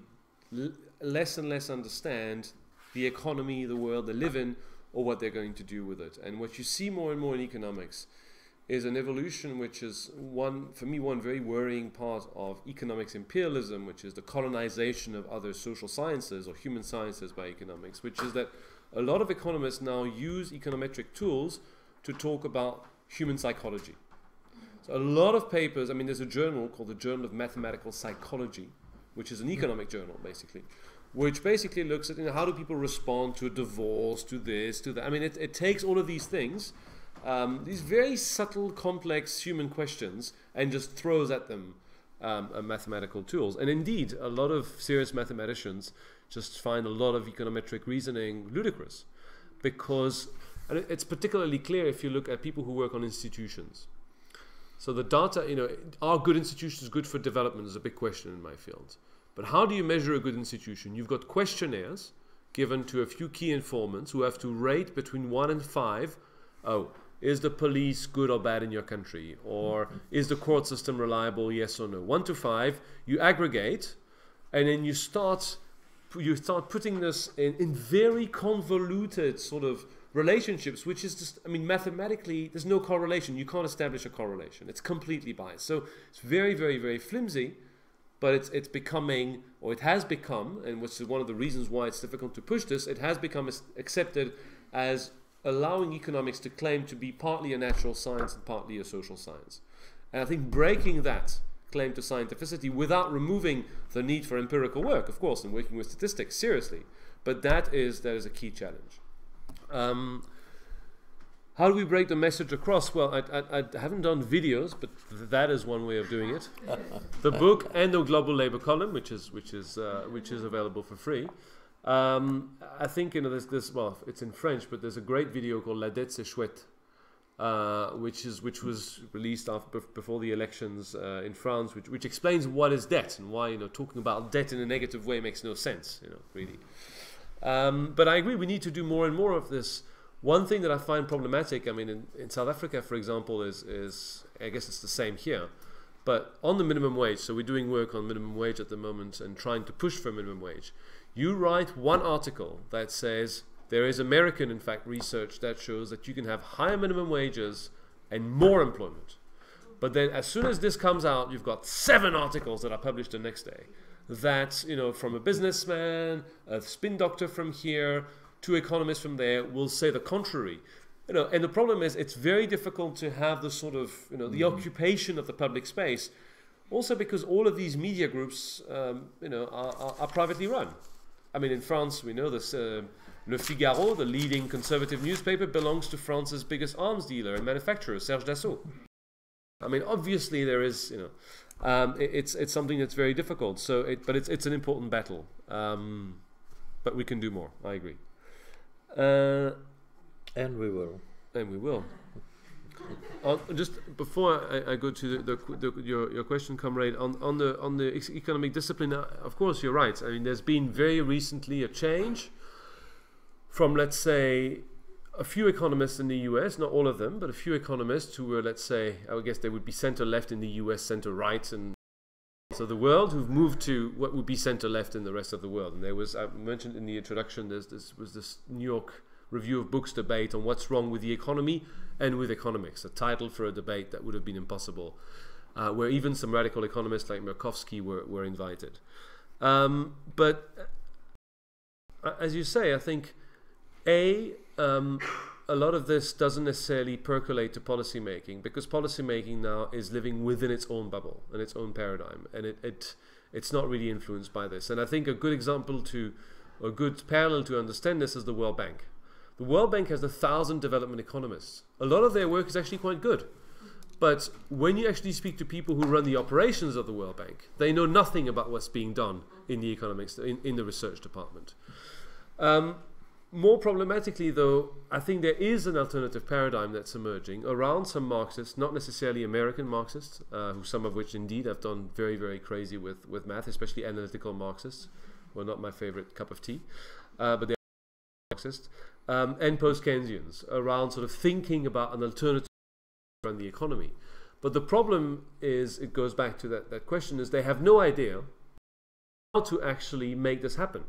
less and less understand the economy, the world they live in, or what they're going to do with it. And what you see more and more in economics is an evolution which is, for me, one very worrying part of economics imperialism, which is the colonization of other social sciences or human sciences by economics, which is that a lot of economists now use econometric tools to talk about human psychology. So a lot of papers, I mean, there's a journal called the Journal of Mathematical Psychology, which is an economic journal, basically, which basically looks at, you know, how do people respond to a divorce, to this, to that. I mean, it takes all of these things, these very subtle, complex human questions, and just throws at them mathematical tools. And indeed, a lot of serious mathematicians just find a lot of econometric reasoning ludicrous, because, and it's particularly clear if you look at people who work on institutions. So the data, you know, are good institutions good for development is a big question in my field. But how do you measure a good institution? You've got questionnaires given to a few key informants who have to rate between 1 and 5. Oh, is the police good or bad in your country? Or is the court system reliable, yes or no? 1 to 5, you aggregate, and then you start putting this in very convoluted sort of relationships, which is just, I mean, mathematically, there's no correlation. You can't establish a correlation. It's completely biased. So it's very, very, very flimsy. But it's becoming, or it has become, and which is one of the reasons why it's difficult to push this, it has become accepted as allowing economics to claim to be partly a natural science and partly a social science. And I think breaking that claim to scientificity without removing the need for empirical work, of course, and working with statistics seriously, but that is a key challenge. How do we break the message across? Well, I haven't done videos, but that is one way of doing it. The book and the Global Labor column, which is available for free. I think, you know, well, it's in French, but there's a great video called La dette c'est chouette, which was released before the elections in France, which explains what is debt and why, you know, talking about debt in a negative way makes no sense, you know, really. But I agree, we need to do more and more of this. One thing that I find problematic, I mean, in South Africa, for example, is I guess it's the same here, but on the minimum wage, so we're doing work on minimum wage at the moment and trying to push for minimum wage. You write one article that says there is American, in fact, research that shows that you can have higher minimum wages and more employment. But then as soon as this comes out, you've got 7 articles that are published the next day that, you know, from a businessman, a spin doctor from here, 2 economists from there will say the contrary. You know, and the problem is it's very difficult to have the sort of, you know, the occupation of the public space, also because all of these media groups, you know, are privately run. I mean, in France, we know this, Le Figaro, the leading conservative newspaper, belongs to France's biggest arms dealer and manufacturer, Serge Dassault. I mean, obviously there is, you know, it's something that's very difficult. So, but it's an important battle. But we can do more. I agree. And we will. And we will. Just before I go to your question, comrade, on the economic discipline, of course you're right. I mean, there's been very recently a change from, let's say, a few economists in the US, not all of them, but a few economists who were, let's say, I would guess they would be center-left in the US, center-right, and so the world, who've moved to what would be center-left in the rest of the world. And there was, I mentioned in the introduction, there was this New York Review of Books debate on what's wrong with the economy and with economics, a title for a debate that would have been impossible, where even some radical economists like Merkovsky were invited. But as you say, I think a lot of this doesn't necessarily percolate to policy making, because policy making now is living within its own bubble and its own paradigm, and it's not really influenced by this. And I think a good example a good parallel to understand this is the World Bank. The World Bank has 1,000 development economists. A lot of their work is actually quite good. But when you actually speak to people who run the operations of the World Bank, they know nothing about what's being done in the economics, in the research department. More problematically, though, I think there is an alternative paradigm that's emerging around some Marxists, not necessarily American Marxists, some of which indeed have done very, very crazy with math, especially analytical Marxists, who are not my favorite cup of tea, but they're Marxists, and post-Keynesians, around sort of thinking about an alternative to run the economy. But the problem is, it goes back to that question, is they have no idea how to actually make this happen.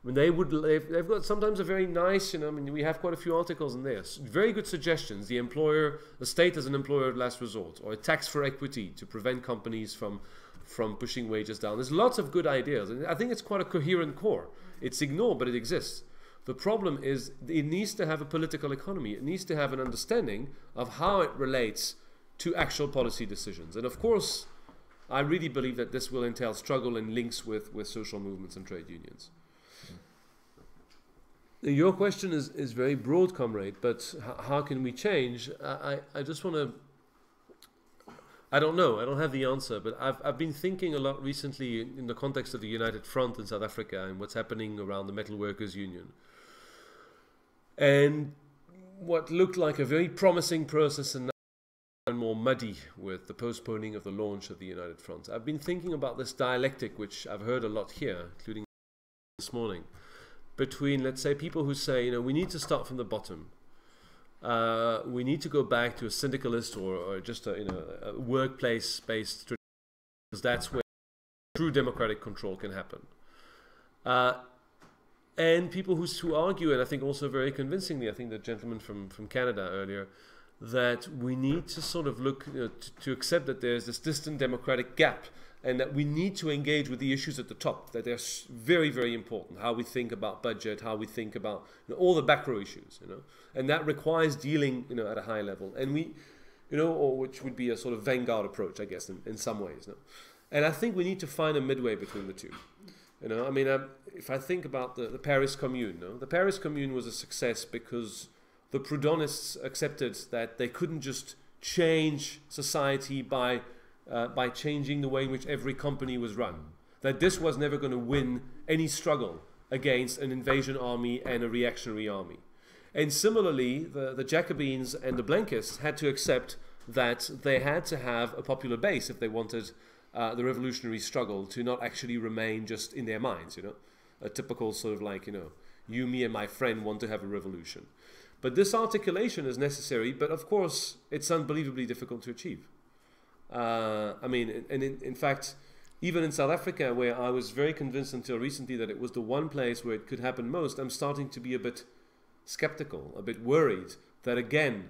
I mean, they've got sometimes a very nice, you know, I mean, we have quite a few articles in there, very good suggestions. The state as an employer of last resort, or a tax for equity to prevent companies from pushing wages down. There's lots of good ideas, and I think it's quite a coherent core. It's ignored, but it exists. The problem is it needs to have a political economy. It needs to have an understanding of how it relates to actual policy decisions. And of course, I really believe that this will entail struggle and links with social movements and trade unions. Your question is very broad, comrade, but how can we change? I just want to... I don't know. I don't have the answer, but I've been thinking a lot recently in the context of the United Front in South Africa and what's happening around the Metal Workers Union. And what looked like a very promising process and now more muddy with the postponing of the launch of the United Front. I've been thinking about this dialectic, which I've heard a lot here, including this morning, between, let's say, people who say, you know, we need to start from the bottom. We need to go back to a syndicalist or just a workplace-based tradition, because that's where true democratic control can happen. And people who argue, and I think also very convincingly, I think the gentleman from Canada earlier, that we need to sort of look, you know, to accept that there's this distant democratic gap, and that we need to engage with the issues at the top, that they're very, very important. How we think about budget, how we think about, you know, all the macro issues, you know, and that requires dealing, you know, at a high level. And we, you know, or which would be a sort of vanguard approach, I guess, in some ways. No? And I think we need to find a midway between the two. You know, I mean, if I think about the Paris Commune, no? The Paris Commune was a success because the Proudhonists accepted that they couldn't just change society by changing the way in which every company was run. That this was never going to win any struggle against an invasion army and a reactionary army. And similarly, the Jacobins and the Blanquists had to accept that they had to have a popular base if they wanted the revolutionary struggle to not actually remain just in their minds, you know, a typical sort of like, you know, you, me, and my friend want to have a revolution. But this articulation is necessary, but of course, it's unbelievably difficult to achieve. I mean, and in fact, even in South Africa, where I was very convinced until recently that it was the one place where it could happen most, I'm starting to be a bit skeptical, a bit worried that again,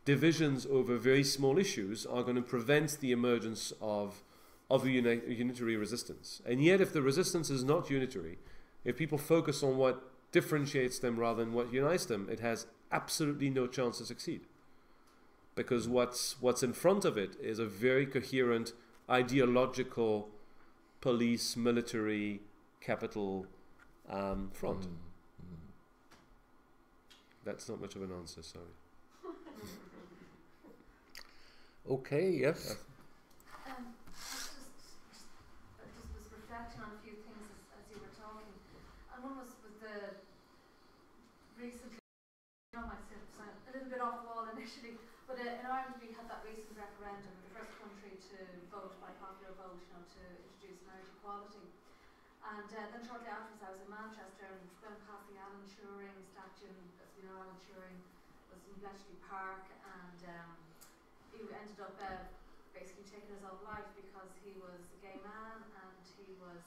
divisions over very small issues are going to prevent the emergence of a unitary resistance. And yet, if the resistance is not unitary, if people focus on what differentiates them rather than what unites them, it has absolutely no chance to succeed. Because what's in front of it is a very coherent ideological police, military, capital front. That's not much of an answer, sorry. Okay, yes. I just was reflecting on a few things as you were talking, and one was with the recently, I might say a little bit off the wall initially, but in Ireland we had that recent referendum, the first country to vote by popular vote, to introduce marriage equality. And then shortly afterwards I was in Manchester and went past the Alan Turing statue, and as we know, Alan Turing was in Bletchley Park, and he ended up basically taking his own life because he was a gay man and he was,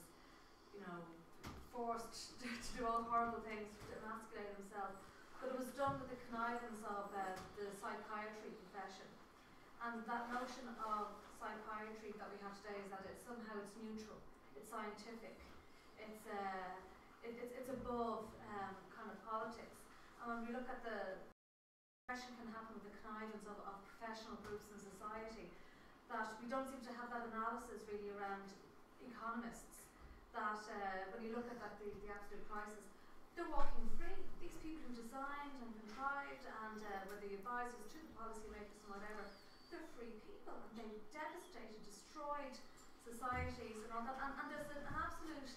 forced to do all horrible things to emasculate himself. But it was done with the connivance of the psychiatry profession. And that notion of psychiatry that we have today is that it's neutral, it's scientific, it's above kind of politics. And when we look at the oppression can happen with the connivance of professional groups in society, that we don't seem to have that analysis really around economists, that when you look at the absolute crisis, they're walking free. These people who designed and contrived and were the advisors to the policymakers and whatever, they're free people, and they've devastated, destroyed societies and all that, and there's an absolute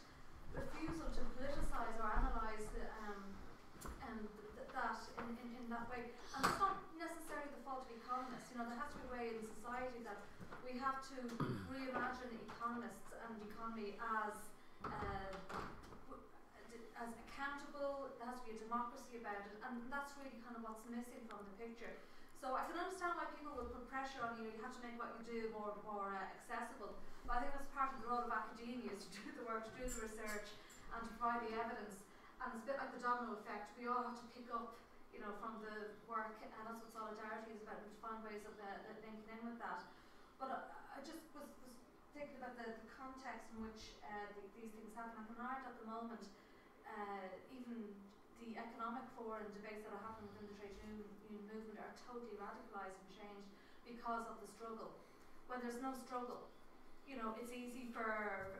refusal to politicise or analyse that in that way. And it's not necessarily the fault of economists. There has to be a way in society that we have to reimagine economists and the economy as accountable. There has to be a democracy about it, and that's really kind of what's missing from the picture. So I can understand why people will put pressure on you. You have to make what you do more accessible. But I think that's part of the role of academia, is to do the work, to do the research, and to provide the evidence. And it's a bit like the domino effect. We all have to pick up, from the work, and that's what solidarity is about, and to find ways of linking in with that. But I just was thinking about the context in which these things happen. Like in Ireland at the moment, even the economic forum debates that are happening within the trade union movement are totally radicalised and changed because of the struggle. When there's no struggle, it's easy for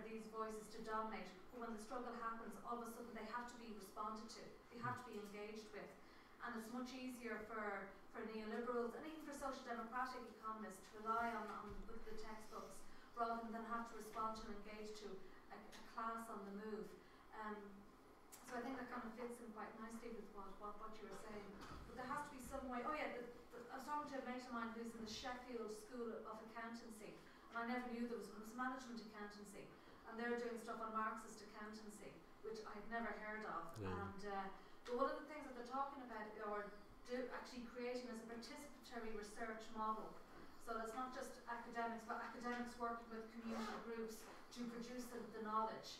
these voices to dominate. But when the struggle happens, all of a sudden they have to be responded to. They have to be engaged with. And it's much easier for neoliberals and even for social democratic economists to rely on the textbooks rather than have to respond to and engage to a class on the move. So I think that kind of fits in quite nicely with what you were saying. But there has to be some way. Oh yeah, I was talking to a mate of mine who's in the Sheffield School of Accountancy, and I never knew there was management accountancy, and they're doing stuff on Marxist accountancy, which I'd never heard of. Yeah. And but one of the things that they're talking about, or actually creating, is a participatory research model. So it's not just academics, but academics working with community groups to produce the knowledge.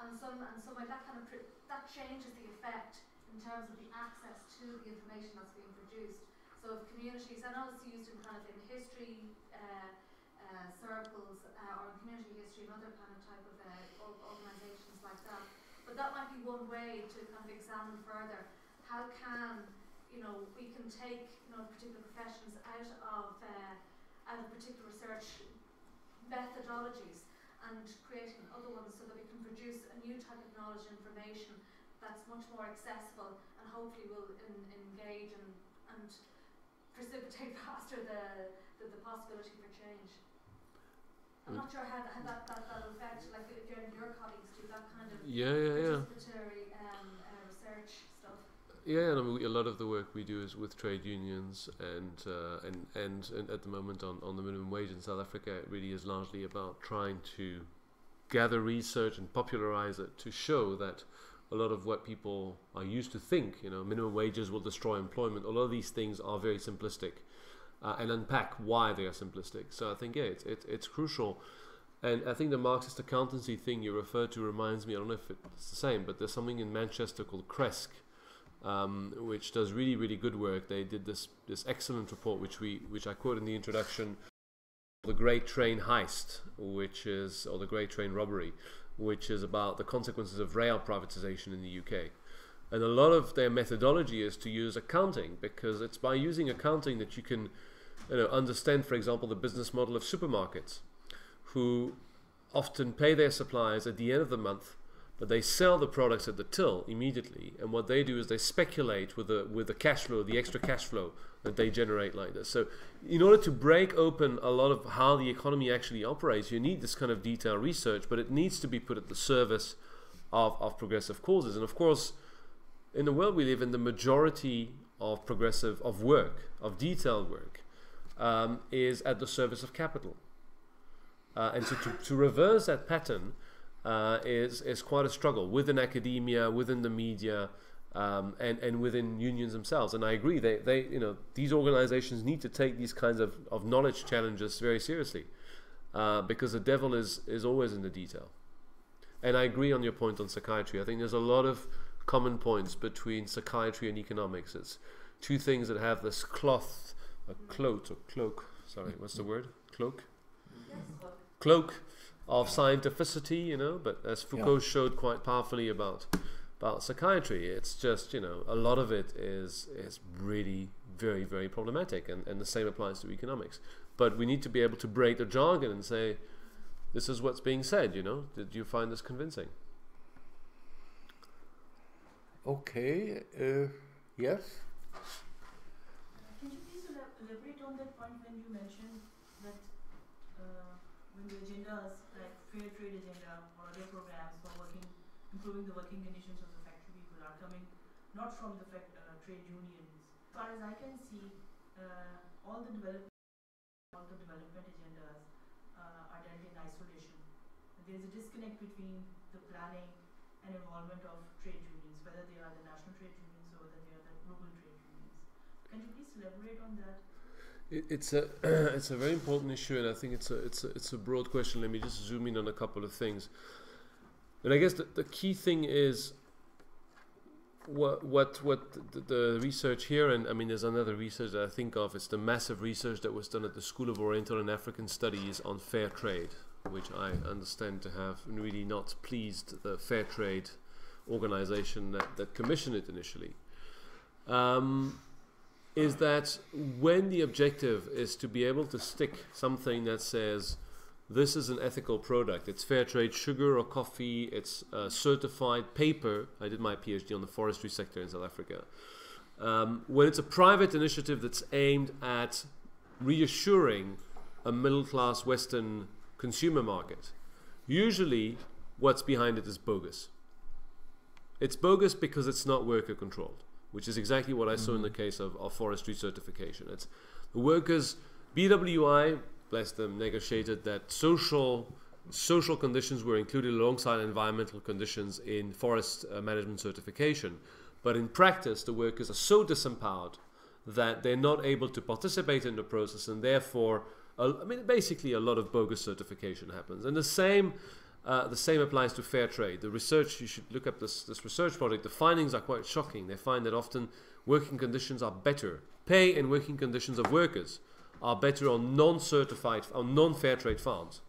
And some way that kind of that changes the effect in terms of the access to the information that's being produced. So if communities, I know it's used in kind of in history circles or in community history and other kind of type of organisations like that. But that might be one way to kind of examine further how can we can take particular professions out of particular research methodologies and creating other ones so that we can produce a new type of knowledge and information that's much more accessible and hopefully will engage and precipitate faster the possibility for change. I'm not sure how that'll affect, like if your colleagues do that kind of participatory research stuff. Yeah, and I mean, a lot of the work we do is with trade unions, and at the moment on the minimum wage in South Africa, it really is largely about trying to gather research and popularize it to show that a lot of what people are used to think, minimum wages will destroy employment, a lot of these things are very simplistic, and unpack why they are simplistic. So I think, it's crucial. And I think the Marxist accountancy thing you referred to reminds me, I don't know if it's the same, but there's something in Manchester called Kresk, which does really, really good work. They did this excellent report, which I quote in the introduction, the Great Train Heist, or the Great Train Robbery, which is about the consequences of rail privatization in the UK. And a lot of their methodology is to use accounting, because it's by using accounting that you can understand, for example, the business model of supermarkets, who often pay their suppliers at the end of the month, but they sell the products at the till immediately. And what they do is they speculate with the cash flow, the extra cash flow that they generate like this. So in order to break open a lot of how the economy actually operates, you need this kind of detailed research, but it needs to be put at the service of progressive causes. And of course, in the world we live in, the majority of detailed work, is at the service of capital. And so to reverse that pattern is quite a struggle within academia, within the media, and within unions themselves. And I agree, these organizations need to take these kinds of knowledge challenges very seriously, because the devil is always in the detail. And I agree on your point on psychiatry. I think there's a lot of common points between psychiatry and economics. It's two things that have this cloak, sorry, what's the word? Cloak? Yes, Cloak of scientificity, but as Foucault showed quite powerfully about psychiatry, it's just, a lot of it is really very, very problematic, and the same applies to economics. But we need to be able to break the jargon and say, this is what's being said, Did you find this convincing? Okay, yes. Can you please elaborate on that point when you mentioned that when the agendas like fair trade agenda or other programs for improving the working conditions of the factory people are coming not from the trade unions. As far as I can see, all the development agendas are dealt in isolation. There is a disconnect between the planning and involvement of trade unions, whether they are the national trade unions or whether they are the global trade unions. Can you please elaborate on that? It's a very important issue, and I think it's a broad question. Let me just zoom in on a couple of things. And I guess the key thing is what the research here, and I mean there's another research that I think of. It's the massive research that was done at the School of Oriental and African Studies on fair trade, which I understand to have really not pleased the fair trade organization that commissioned it initially. Is that when the objective is to be able to stick something that says this is an ethical product, it's fair trade sugar or coffee, it's certified paper. I did my PhD on the forestry sector in South Africa. When it's a private initiative that's aimed at reassuring a middle-class Western consumer market, usually what's behind it is bogus. It's bogus because it's not worker controlled, which is exactly what I saw in the case of forestry certification. It's the workers, BWI, bless them, negotiated that social conditions were included alongside environmental conditions in forest management certification. But in practice, the workers are so disempowered that they're not able to participate in the process, and therefore, basically a lot of bogus certification happens. And the same applies to fair trade. The research, you should look up this research project. The findings are quite shocking. They find that often working conditions are better. Pay and working conditions of workers are better on non-fair trade farms.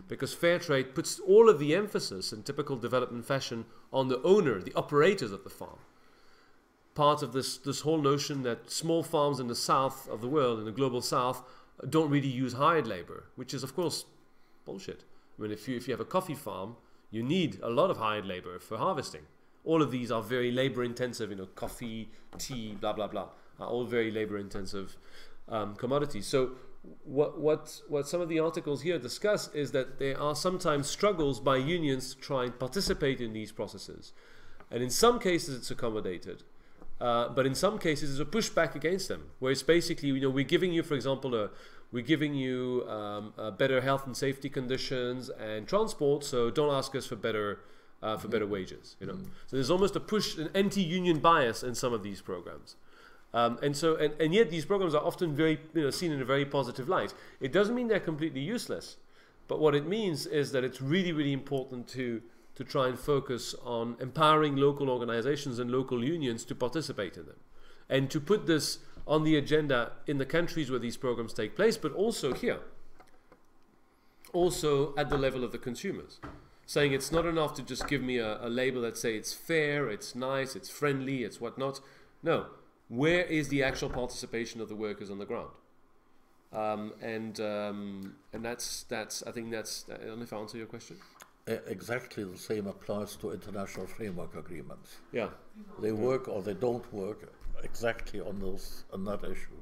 Because fair trade puts all of the emphasis in typical development fashion on the owner, the operators of the farm. Part of this whole notion that small farms in the south of the world, in the global south, don't really use hired labor, which is of course bullshit. I mean, if you have a coffee farm, you need a lot of hired labor for harvesting. All of these are very labor intensive, coffee, tea, blah, blah, blah, are all very labor intensive commodities. So what some of the articles here discuss is that there are sometimes struggles by unions to try and participate in these processes. And in some cases it's accommodated. But in some cases there's a pushback against them, where it's basically, we're giving you, for example, better health and safety conditions and transport, so don't ask us for better wages. So there's almost an anti-union bias in some of these programs, and yet these programs are often very seen in a very positive light. It doesn't mean they're completely useless, But what it means is that it's really, really important to try and focus on empowering local organizations and local unions to participate in them. And to put this on the agenda in the countries where these programs take place, but also here. Also at the level of the consumers. Saying it's not enough to just give me a label that say it's fair, it's nice, it's friendly, it's whatnot. No. Where is the actual participation of the workers on the ground? And that's I think that's, I don't know if I answer your question. Exactly the same applies to international framework agreements. Yeah. They work or they don't work exactly on that issue.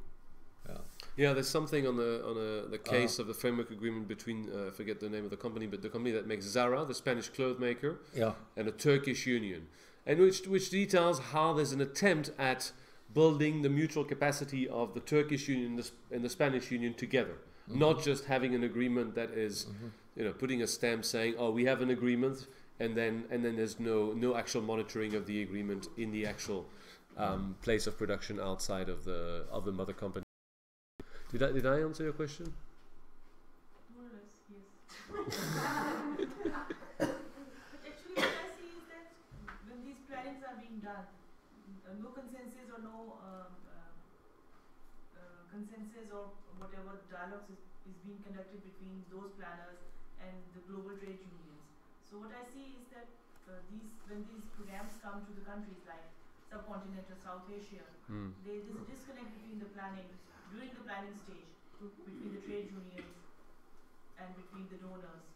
Yeah. Yeah, there's something on the case of the framework agreement between I forget the name of the company, but the company that makes Zara, the Spanish clothes maker, yeah, and a Turkish union, and which details how there's an attempt at building the mutual capacity of the Turkish union and the Spanish union together, not just having an agreement that is, putting a stamp saying, oh, we have an agreement, and then there's no actual monitoring of the agreement in the actual place of production outside of the mother company. Did I answer your question? More or less, yes. Actually, what I see is that when these plannings are being done, no consensus or no consensus or whatever dialogues is being conducted between those planners and the global trade unions. So what I see is that when these programs come to the countries like subcontinental South Asia, there's a disconnect between the planning during the planning stage between the trade unions and between the donors.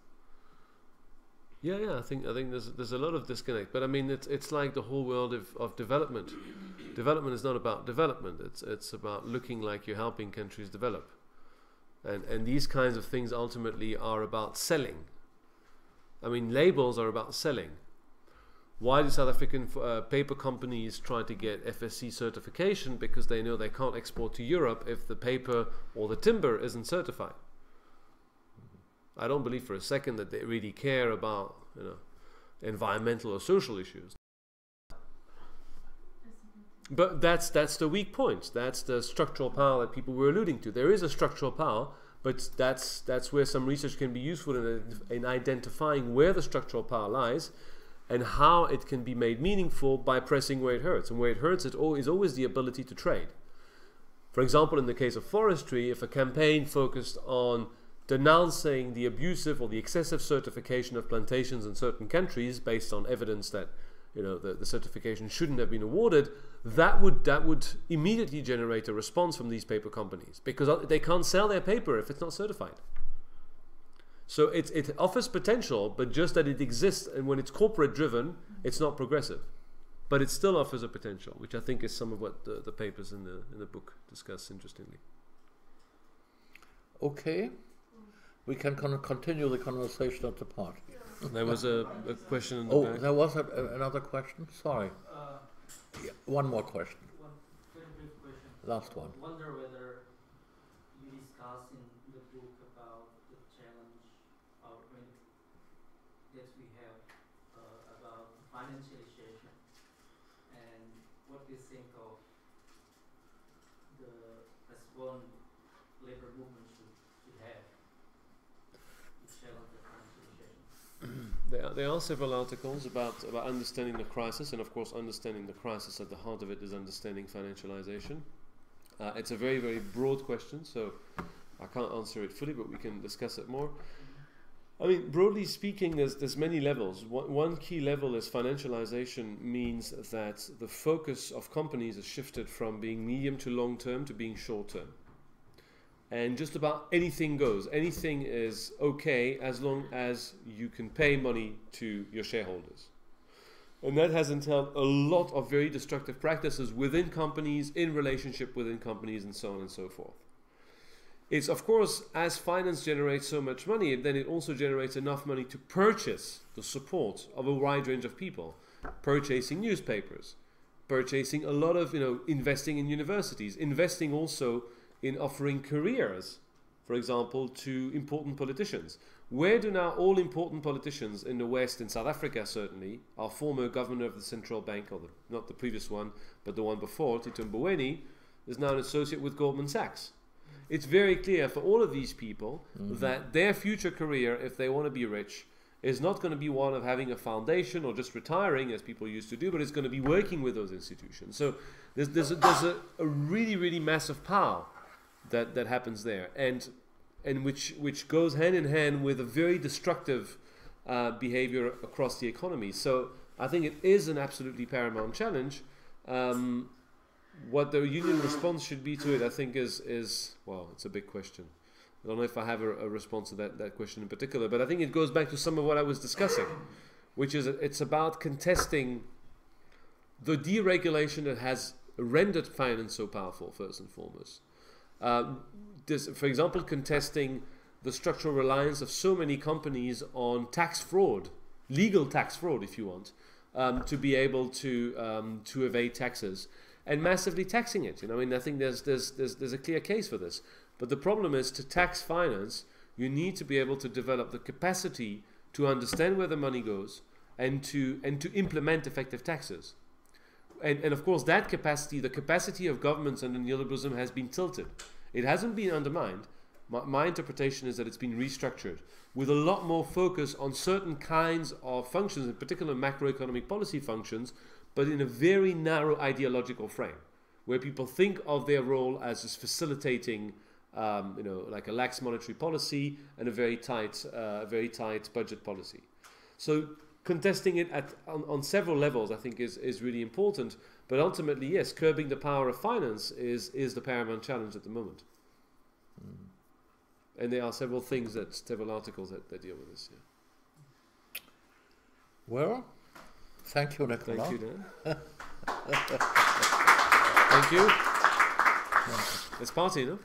Yeah. I think there's a lot of disconnect, but I mean it's like the whole world of development. Development is not about development. It's about looking like you're helping countries develop, and these kinds of things ultimately are about selling. I mean, labels are about selling. Why do South African paper companies try to get FSC certification? Because they know they can't export to Europe if the paper or the timber isn't certified. I don't believe for a second that they really care about environmental or social issues. But that's the weak point. That's the structural power that people were alluding to. There is a structural power, but that's where some research can be useful in identifying where the structural power lies, and how it can be made meaningful by pressing where it hurts. And where it hurts is always the ability to trade. For example, in the case of forestry, if a campaign focused on denouncing the abusive or the excessive certification of plantations in certain countries based on evidence that the certification shouldn't have been awarded, that would immediately generate a response from these paper companies, because they can't sell their paper if it's not certified. So it offers potential, but just that it exists, and when it's corporate driven, it's not progressive. But it still offers a potential, which I think is some of what the papers in the book discuss interestingly. Okay, we can continue the conversation at the party. There was a question in the back. There was another question? Sorry. Yeah, one more question. One very brief question. Last one. I wonder whether you discuss in the book about the challenge that we have about financialization, and what you think of the response labor movement should have to challenge the financialization. There are several articles about understanding the crisis, and of course understanding the crisis at the heart of it is understanding financialization. It's a very, very broad question, so I can't answer it fully, but we can discuss it more. I mean, broadly speaking, there's many levels. One key level is financialization means that the focus of companies is shifted from being medium to long term to being short term. And just about anything goes. Anything is okay as long as you can pay money to your shareholders. And that has entailed a lot of very destructive practices within companies, in relationship within companies, and so on and so forth. It's, of course, as finance generates so much money, then it also generates enough money to purchase the support of a wide range of people. Purchasing newspapers, purchasing a lot of, investing in universities, investing also in offering careers, for example, to important politicians. Where do now all important politicians in the West, in South Africa certainly, our former governor of the central bank, or not the previous one, but the one before, Tito Mboweni, is now an associate with Goldman Sachs. it's very clear for all of these people that their future career, if they want to be rich, is not going to be one of having a foundation or just retiring as people used to do, but it's going to be working with those institutions. So there's a really, really massive power that happens there, and which goes hand in hand with a very destructive behavior across the economy. So I think it is an absolutely paramount challenge. What the union response should be to it, I think, is well, it's a big question. I don't know if I have a response to that question in particular, but I think it goes back to some of what I was discussing, which is it's about contesting the deregulation that has rendered finance so powerful, first and foremost. For example, contesting the structural reliance of so many companies on tax fraud, legal tax fraud, if you want, to be able to evade taxes, and massively taxing it. I mean, I think there's a clear case for this. But the problem is, to tax finance, you need to be able to develop the capacity to understand where the money goes and to implement effective taxes. And of course, that capacity, the capacity of governments under neoliberalism, has been tilted. It hasn't been undermined. My interpretation is that it's been restructured with a lot more focus on certain kinds of functions, in particular macroeconomic policy functions, but in a very narrow ideological frame, where people think of their role as just facilitating, like a lax monetary policy and a very tight budget policy. So contesting it on several levels, I think, is really important. But ultimately, yes, curbing the power of finance is the paramount challenge at the moment. And there are several articles that deal with this. Yeah. Well, thank you, Nicolas. Thank you, Dan. Thank you. Let's party, no?